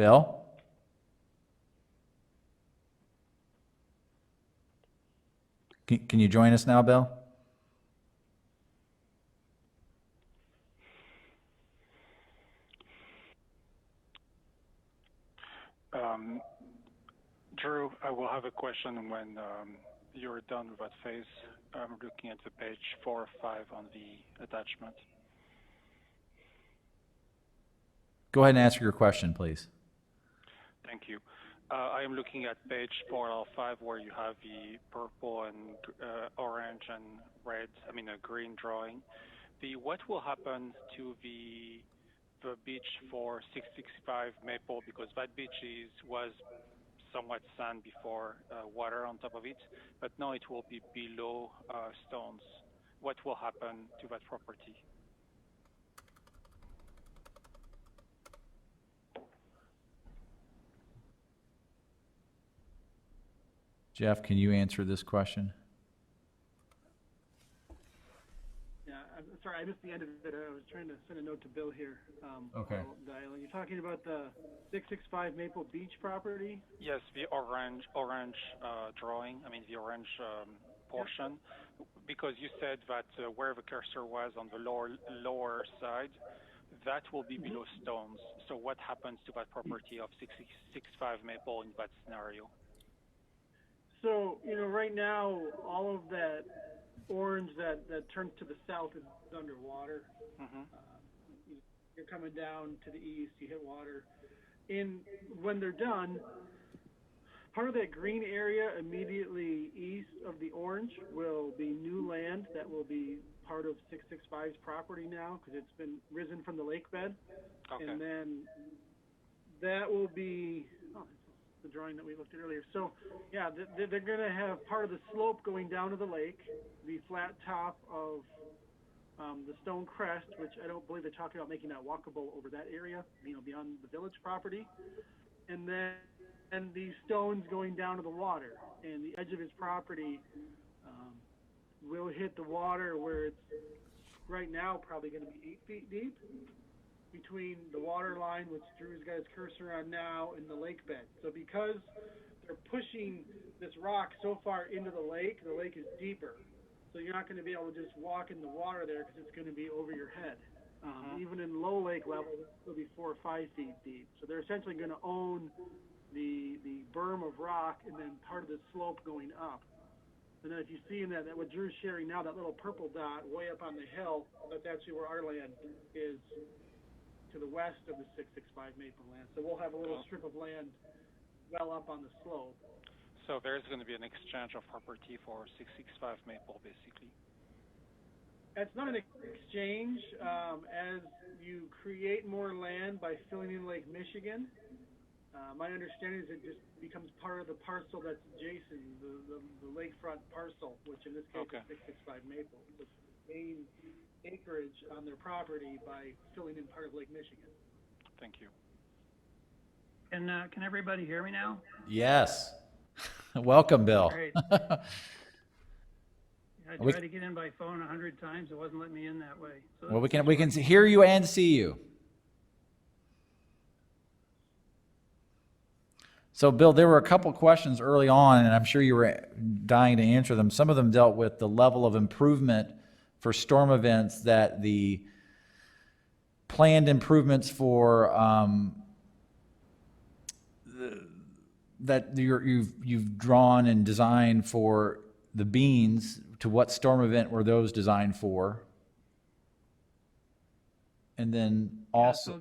Bill? Can you join us now, Bill? Drew, I will have a question when you're done with that phase. I'm looking at the page 4 or 5 on the attachment. Go ahead and ask your question, please. Thank you. I am looking at page 4 or 5 where you have the purple and orange and red, a green drawing. What will happen to the beach for 665 Maple, because that beach was somewhat sand before, water on top of it, but now it will be below stones. What will happen to that property? Jeff, can you answer this question? Yeah, I'm sorry, I missed the end of it. I was trying to send a note to Bill here. Okay. You're talking about the 665 Maple Beach property? Yes, the orange drawing, the orange portion, because you said that where the cursor was on the lower side, that will be below stones. So what happens to that property of 665 Maple in that scenario? So, right now, all of that orange that turns to the south is underwater. You're coming down to the east, you hit water. When they're done, part of that green area immediately east of the orange will be new land that will be part of 665's property now, because it's been risen from the lake bed. Okay. And then that will be the drawing that we looked at earlier. So, yeah, they're going to have part of the slope going down to the lake, the flat top of the stone crest, which I don't believe they're talking about making that walkable over that area, beyond the village property. And then these stones going down to the water. And the edge of his property will hit the water where it's right now probably going to be 8 feet deep, between the water line, which Drew's got his cursor on now, and the lake bed. So because they're pushing this rock so far into the lake is deeper. So you're not going to be able to just walk in the water there because it's going to be over your head. Even in low lake level, it'll be 4 or 5 feet deep. So they're essentially going to own the berm of rock and then part of the slope going up. And then if you see in that what Drew's sharing now, that little purple dot way up on the hill, that's actually where our land is, to the west of the 665 Maple land. So we'll have a little strip of land well up on the slope. So there's going to be an exchange of property for 665 Maple, basically. It's not an exchange. As you create more land by filling in Lake Michigan, my understanding is it just becomes part of the parcel that's adjacent, the lakefront parcel, which in this case is 665 Maple. So gain acreage on their property by filling in part of Lake Michigan. Thank you. And can everybody hear me now? Yes. Welcome, Bill. Great. I tried to get in by phone 100 times. It wasn't letting me in that way. So well, we can hear you and see you. So, Bill, there were a couple questions early on, and I'm sure you were dying to answer them. Some of them dealt with the level of improvement for storm events that the planned improvements for that you've drawn and designed for the beans. To what storm event were those designed for? And then also,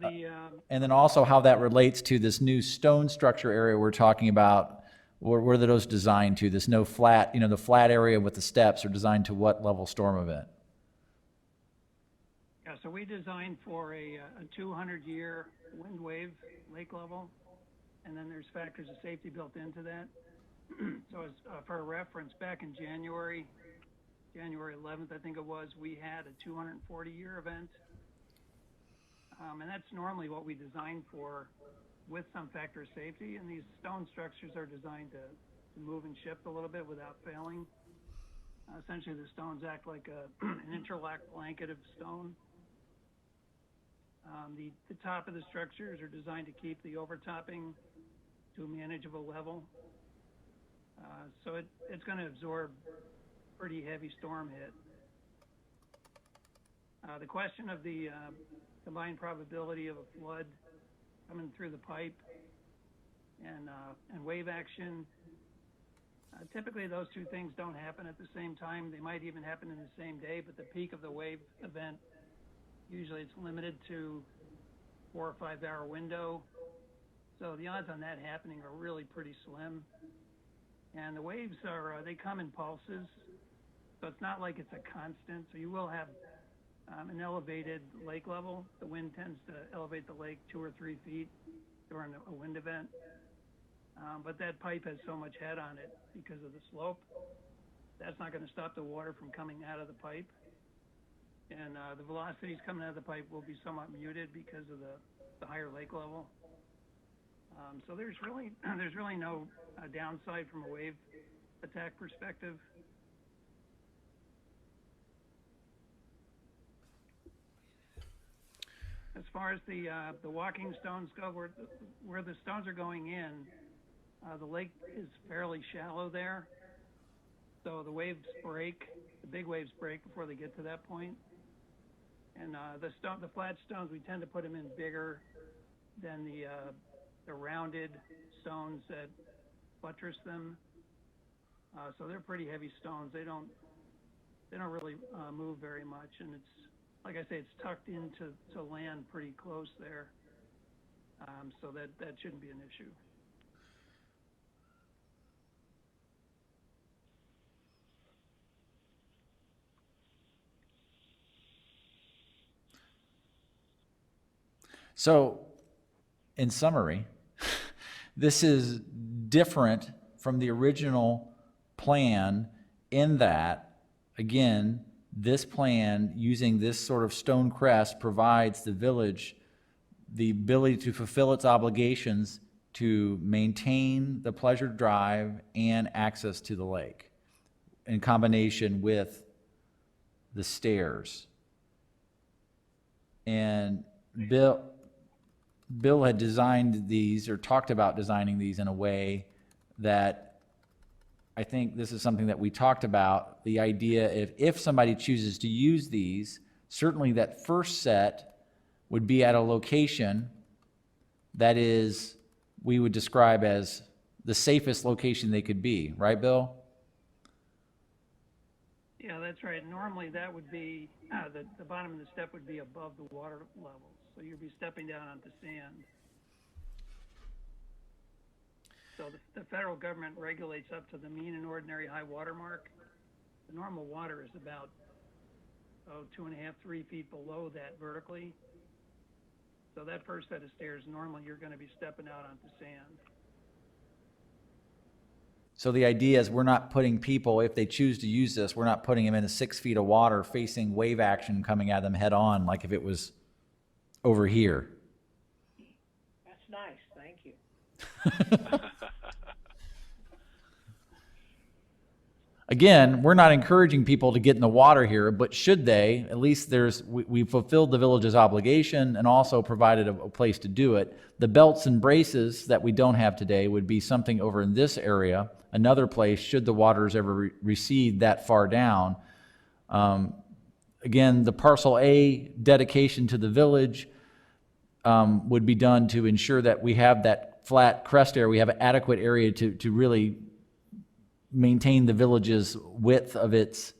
and then also how that relates to this new stone structure area we're talking about. Where are those designed to? This no flat, the flat area with the steps are designed to what level storm event? Yeah, so we designed for a 200-year wind wave lake level, and then there's factors of safety built into that. So as for a reference, back in January 11th, I think it was, we had a 240-year event. And that's normally what we design for with some factor of safety. And these stone structures are designed to move and shift a little bit without failing. Essentially, the stones act like an interlock blanket of stone. The top of the structures are designed to keep the overtopping to a manageable level. So it's going to absorb pretty heavy storm hit. The question of the combined probability of a flood coming through the pipe and wave action, typically those two things don't happen at the same time. They might even happen in the same day, but the peak of the wave event, usually it's limited to 4 or 5 hour window. So the odds on that happening are really pretty slim. And the waves they come in pulses. So it's not like it's a constant. So you will have an elevated lake level. The wind tends to elevate the lake 2 or 3 feet during a wind event. But that pipe has so much head on it because of the slope. That's not going to stop the water from coming out of the pipe. And the velocities coming out of the pipe will be somewhat muted because of the higher lake level. So there's really no downside from a wave attack perspective. As far as the walking stones go, where the stones are going in, the lake is fairly shallow there. So the waves break, the big waves break before they get to that point. And the flat stones, we tend to put them in bigger than the rounded stones that buttress them. So they're pretty heavy stones. They don't really move very much, and it's, like I say, it's tucked into land pretty close there. So that shouldn't be an issue. So, in summary, this is different from the original plan in that, again, this plan using this sort of stone crest provides the village the ability to fulfill its obligations to maintain the pleasure drive and access to the lake in combination with the stairs. And Bill had designed these, or talked about designing these in a way that I think this is something that we talked about, the idea if somebody chooses to use these, certainly that first set would be at a location that is, we would describe as the safest location they could be, right, Bill? Yeah, that's right. Normally that would be, the bottom of the step would be above the water level. So you'd be stepping down onto sand. So the federal government regulates up to the mean and ordinary high water mark. The normal water is about 2.5, 3 feet below that vertically. So that first set of stairs, normally you're going to be stepping out onto sand. So the idea is we're not putting people, if they choose to use this, we're not putting them into 6 feet of water facing wave action coming at them head on like if it was over here. That's nice, thank you. Again, we're not encouraging people to get in the water here, but should they, at least we fulfilled the village's obligation and also provided a place to do it. The belts and braces that we don't have today would be something over in this area, another place should the waters ever recede that far down. Again, the parcel A dedication to the village would be done to ensure that we have that flat crest area, we have an adequate area to really maintain the village's width of its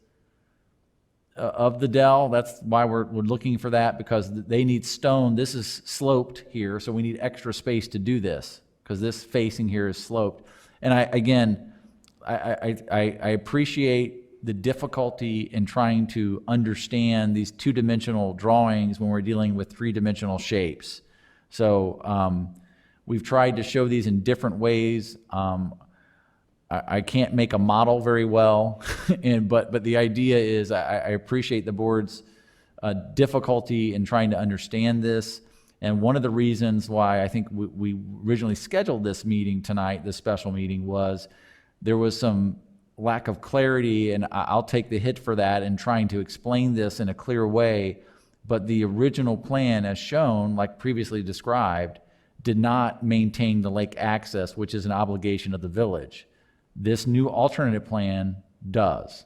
of the dell. That's why we're looking for that, because they need stone. This is sloped here, so we need extra space to do this because this facing here is sloped. And I appreciate the difficulty in trying to understand these two-dimensional drawings when we're dealing with three-dimensional shapes. So we've tried to show these in different ways. I can't make a model very well, but the idea is I appreciate the board's difficulty in trying to understand this. And one of the reasons why I think we originally scheduled this meeting tonight, this special meeting, was there was some lack of clarity, and I'll take the hit for that in trying to explain this in a clear way But the original plan, as shown, like previously described, did not maintain the lake access, which is an obligation of the village. This new alternative plan does.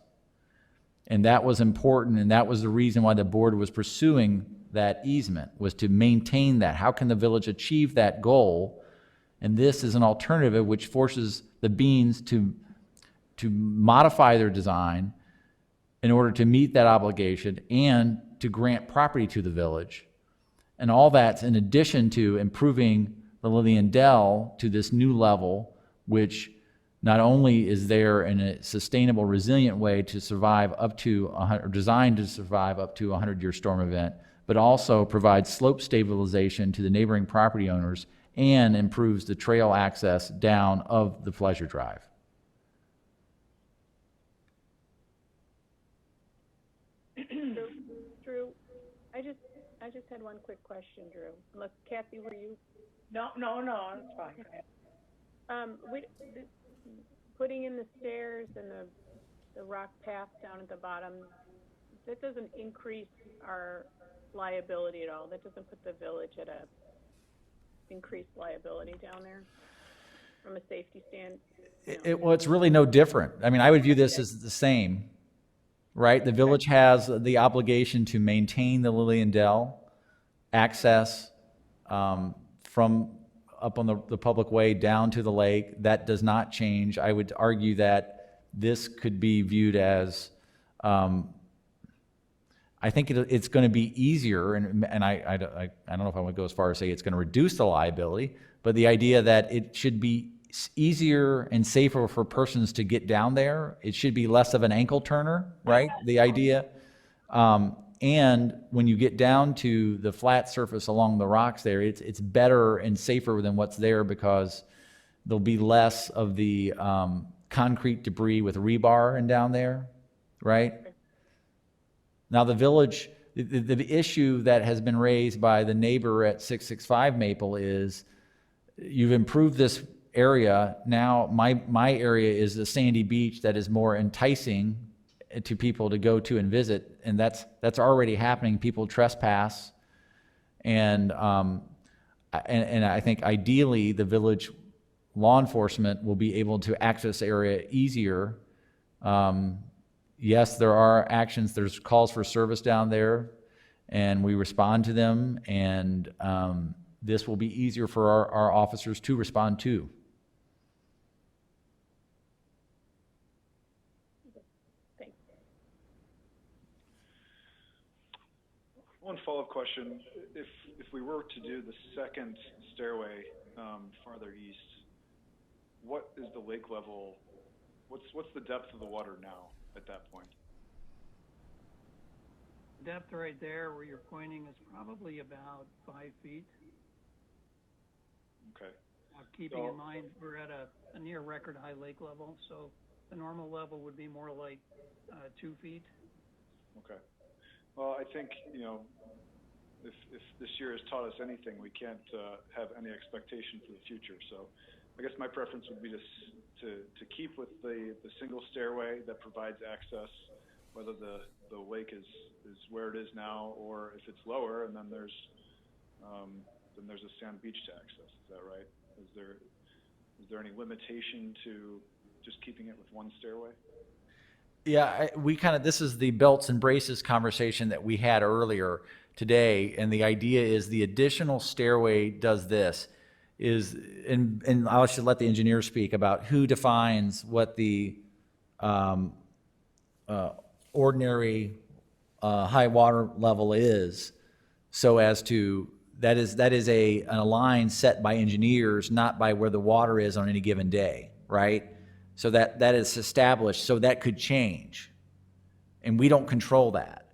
And that was important, and that was the reason why the board was pursuing that easement, was to maintain that. How can the village achieve that goal? And this is an alternative which forces the Beans to modify their design in order to meet that obligation and to grant property to the village. And all that's in addition to improving the Lillian Dell to this new level, which not only is there in a sustainable, resilient way to survive up to, or designed to survive up to a 100-year storm event, but also provides slope stabilization to the neighboring property owners and improves the trail access down of the Pleasure Drive. Drew, I just had one quick question, Drew. Unless, Kathy, were you? No, it's fine. Putting in the stairs and the rock path down at the bottom, that doesn't increase our liability at all. That doesn't put the village at a increased liability down there from a safety stand. Well, it's really no different. I mean, I would view this as the same, right? The village has the obligation to maintain the Lillian Dell access from up on the public way down to the lake. That does not change. I would argue that this could be viewed as, I think it's going to be easier, and I don't know if I would go as far as say it's going to reduce the liability, but the idea that it should be easier and safer for persons to get down there. It should be less of an ankle turner, right? The idea. And when you get down to the flat surface along the rocks there, it's better and safer than what's there because there'll be less of the concrete debris with rebar and down there, right? Now the village, the issue that has been raised by the neighbor at 665 Maple is you've improved this area. Now my area is a sandy beach that is more enticing to people to go to and visit, and that's already happening. People trespass, and I think ideally the village law enforcement will be able to access the area easier. Yes, there are actions. There's calls for service down there, and we respond to them, and this will be easier for our officers to respond to. One follow-up question: if we were to do the second stairway farther east, what is the lake level? What's the depth of the water now at that point? Depth right there where you're pointing is probably about 5 feet. Okay. Keeping in mind we're at a near record high lake level, so the normal level would be more like 2 feet. Okay. Well, I think, if this year has taught us anything, we can't have any expectation for the future. So I guess my preference would be to keep with the single stairway that provides access, whether the lake is where it is now or if it's lower, and then there's a sand beach to access. Is that right? Is there any limitation to just keeping it with one stairway? Yeah, this is the belts and braces conversation that we had earlier today, and the idea is the additional stairway does this, and I should let the engineer speak about who defines what the ordinary high water level is, so as to, that is a line set by engineers, not by where the water is on any given day, right? So that is established, so that could change. And we don't control that.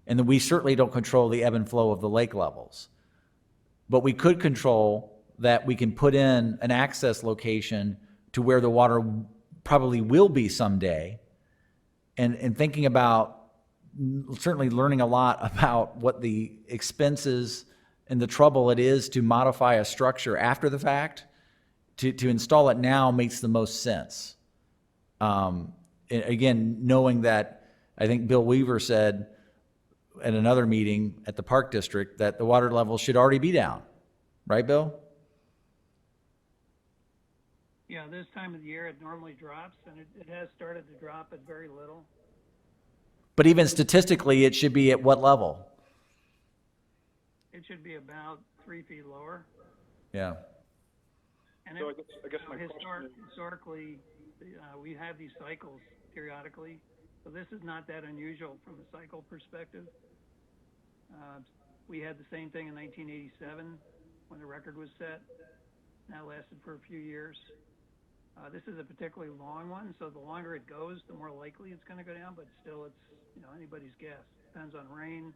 And then we certainly don't control the ebb and flow of the lake levels. But we could control that we can put in an access location to where the water probably will be someday. And thinking about, certainly learning a lot about what the expenses and the trouble it is to modify a structure after the fact. To install it now makes the most sense. Again, knowing that, I think Bill Weaver said, at another meeting at the Park District that the water level should already be down. Right, Bill? Yeah, this time of the year it normally drops, and it has started to drop at very little. But even statistically, it should be at what level? It should be about 3 feet lower. Yeah. And So I guess my question is, historically, we have these cycles periodically, so this is not that unusual from a cycle perspective. We had the same thing in 1987 when the record was set. That lasted for a few years. This is a particularly long one, so the longer it goes, the more likely it's going to go down, but still it's, anybody's guess. Depends on rain,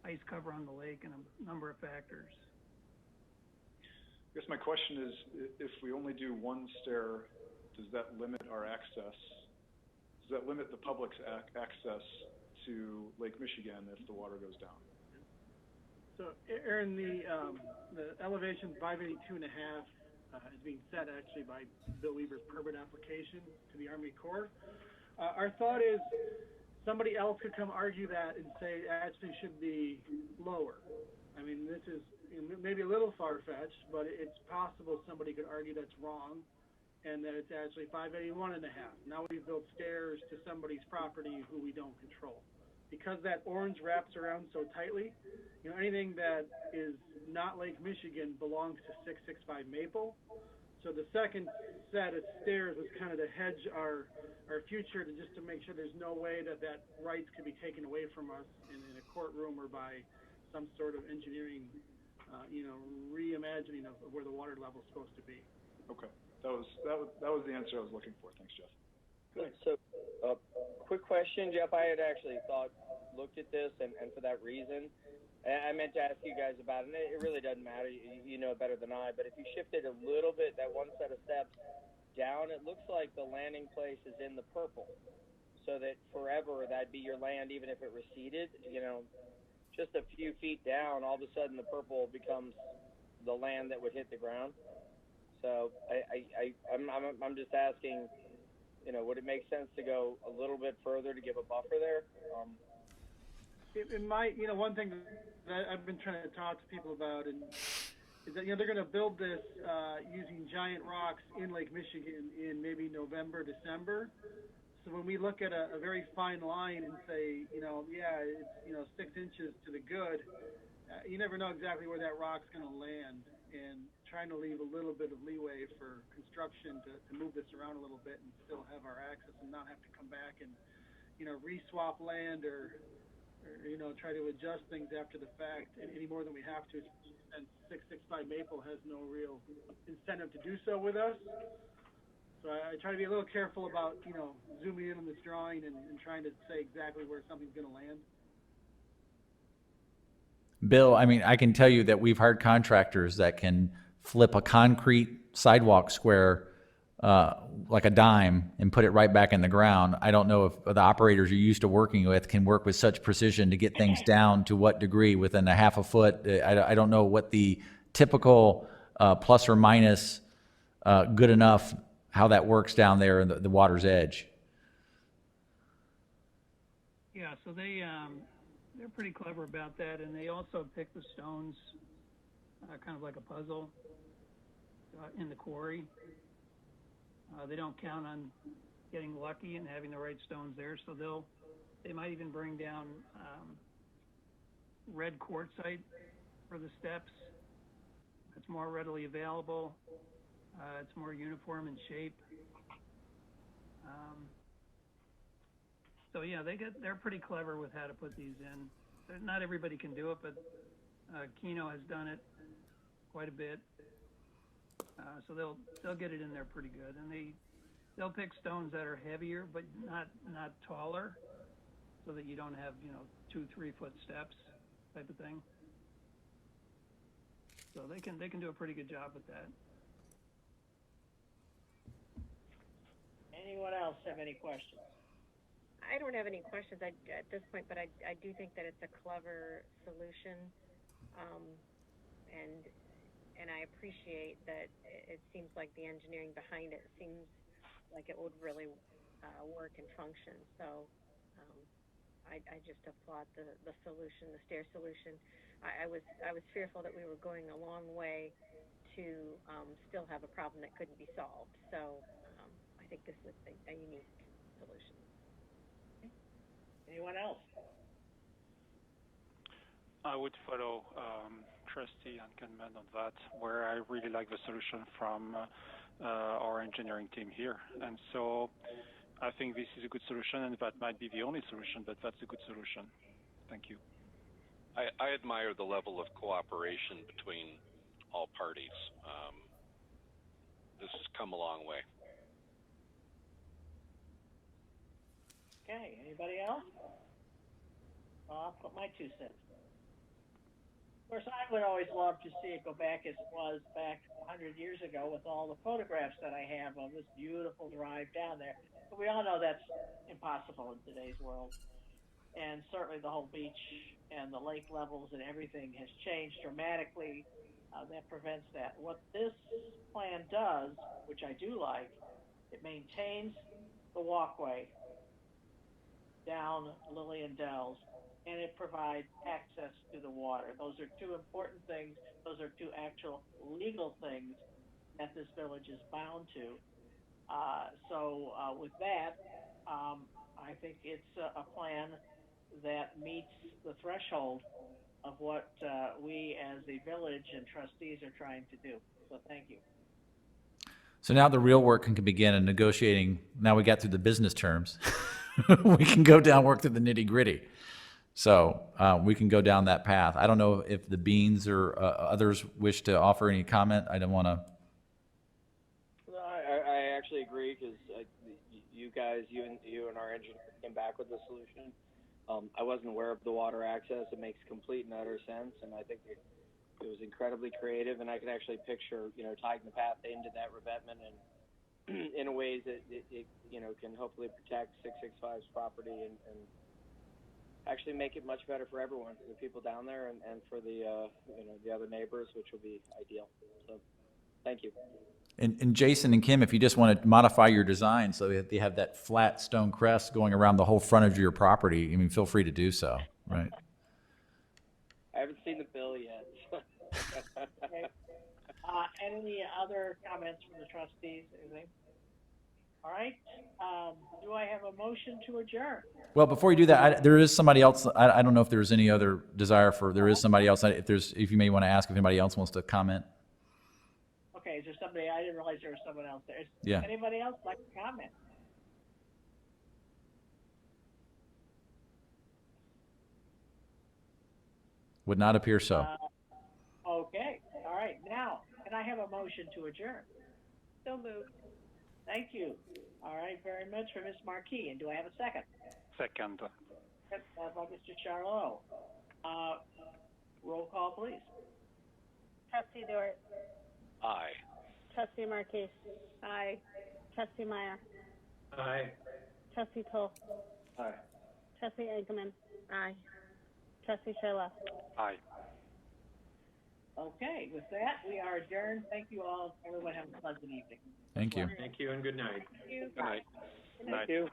ice cover on the lake, and a number of factors. I guess my question is, if we only do one stair, does that limit our access? Does that limit the public's access to Lake Michigan if the water goes down? So, Aaron, the elevation 582.5 is being set actually by Bill Weaver's permit application to the Army Corps. Our thought is somebody else could come argue that and say it actually should be lower. I mean, this is maybe a little far-fetched, but it's possible somebody could argue that's wrong and that it's actually 581.5. Now we've built stairs to somebody's property who we don't control. Because that orange wraps around so tightly, anything that is not Lake Michigan belongs to 665 Maple. So the second set of stairs was kind of to hedge our future, just to make sure there's no way that rights could be taken away from us in a courtroom or by some sort of engineering, reimagining of where the water level is supposed to be. Okay, that was the answer I was looking for. Thanks, Jeff. Good. So, quick question, Jeff. I had actually looked at this, and for that reason, I meant to ask you guys about it. And it really doesn't matter. You know it better than I. But if you shifted a little bit, that one set of steps down, it looks like the landing place is in the purple. So that forever, that'd be your land, even if it receded. Just a few feet down, all of a sudden the purple becomes the land that would hit the ground. So I'm just asking, would it make sense to go a little bit further to give a buffer there? It might, one thing that I've been trying to talk to people about is that, they're going to build this using giant rocks in Lake Michigan in maybe November, December. So when we look at a very fine line and say, it's 6 inches to the good, you never know exactly where that rock's going to land. And trying to leave a little bit of leeway for construction to move this around a little bit and still have our access and not have to come back and, re-swap land or try to adjust things after the fact any more than we have to. And 665 Maple has no real incentive to do so with us. So I try to be a little careful about, zooming in on this drawing and trying to say exactly where something's going to land. Bill, I can tell you that we've hired contractors that can flip a concrete sidewalk square like a dime and put it right back in the ground. I don't know if the operators you're used to working with can work with such precision to get things down to what degree within a half a foot. I don't know what the typical plus or minus good enough, how that works down there in the water's edge. Yeah, so they're pretty clever about that, and they also pick the stones kind of like a puzzle in the quarry. They don't count on getting lucky and having the right stones there, so they might even bring down red quartzite for the steps. It's more readily available. It's more uniform in shape. So yeah, they're pretty clever with how to put these in. Not everybody can do it, but Keno has done it quite a bit. So they'll get it in there pretty good, and they'll pick stones that are heavier but not taller, so that you don't have 2-3 foot steps type of thing. So they can do a pretty good job with that. Anyone else have any questions? I don't have any questions at this point, but I do think that it's a clever solution, and I appreciate that it seems like the engineering behind it seems like it would really work and function. So I just applaud the solution, the stair solution. I was fearful that we were going a long way to still have a problem that couldn't be solved. So I think this is a unique solution. Anyone else? I would follow Trustee Ankenman on that, where I really like the solution from our engineering team here. And so I think this is a good solution, and that might be the only solution, but that's a good solution. Thank you. I admire the level of cooperation between all parties. This has come a long way. Okay, anybody else? I'll put my 2 cents. Of course, I would always love to see it go back as it was back 100 years ago with all the photographs that I have of this beautiful drive down there. But we all know that's impossible in today's world. And certainly the whole beach and the lake levels and everything has changed dramatically. That prevents that. What this plan does, which I do like, it maintains the walkway down Lillian Dells, and it provides access to the water. Those are 2 important things. Those are 2 actual legal things that this village is bound to. So with that, I think it's a plan that meets the threshold of what we as a village and trustees are trying to do. So thank you. So now the real work can begin in negotiating. Now we got through the business terms. We can go down, work through the nitty gritty. So we can go down that path. I don't know if the Beans or others wish to offer any comment. I don't want to. No, I actually agree because you guys, you and our engineer came back with the solution. I wasn't aware of the water access. It makes complete and utter sense, and I think it was incredibly creative. And I can actually picture, tying the path into that revetment and in a ways that it can hopefully protect 665's property and actually make it much better for everyone, for the people down there and for the the other neighbors, which will be ideal. So thank you. And Jason and Kim, if you just want to modify your design so that you have that flat stone crest going around the whole frontage of your property, I mean, feel free to do so, right? I haven't seen the bill yet. Okay. Any other comments from the trustees? Anything? All right. Do I have a motion to adjourn? Well, before you do that, there is somebody else. I don't know if there's any other desire for. There is somebody else. If you may want to ask if anybody else wants to comment. Okay. Is there somebody? I didn't realize there was someone else there. Yeah. Anybody else like to comment? Would not appear so. Okay. All right. Now, can I have a motion to adjourn? So moved. Thank you. All right, very much for Ms. Marquis. And do I have a second? Second. By Mr. Charlot. Roll call, please. Trustee Dort. Aye. Trustee Marquis. Aye. Trustee Meyer. Aye. Trustee Toll. Aye. Trustee Ankerman. Aye. Trustee Charlot. Aye. Okay, with that, we are adjourned. Thank you all. Everyone have a pleasant evening. Thank you. Thank you and good night. Thank you. Good night. Thank you.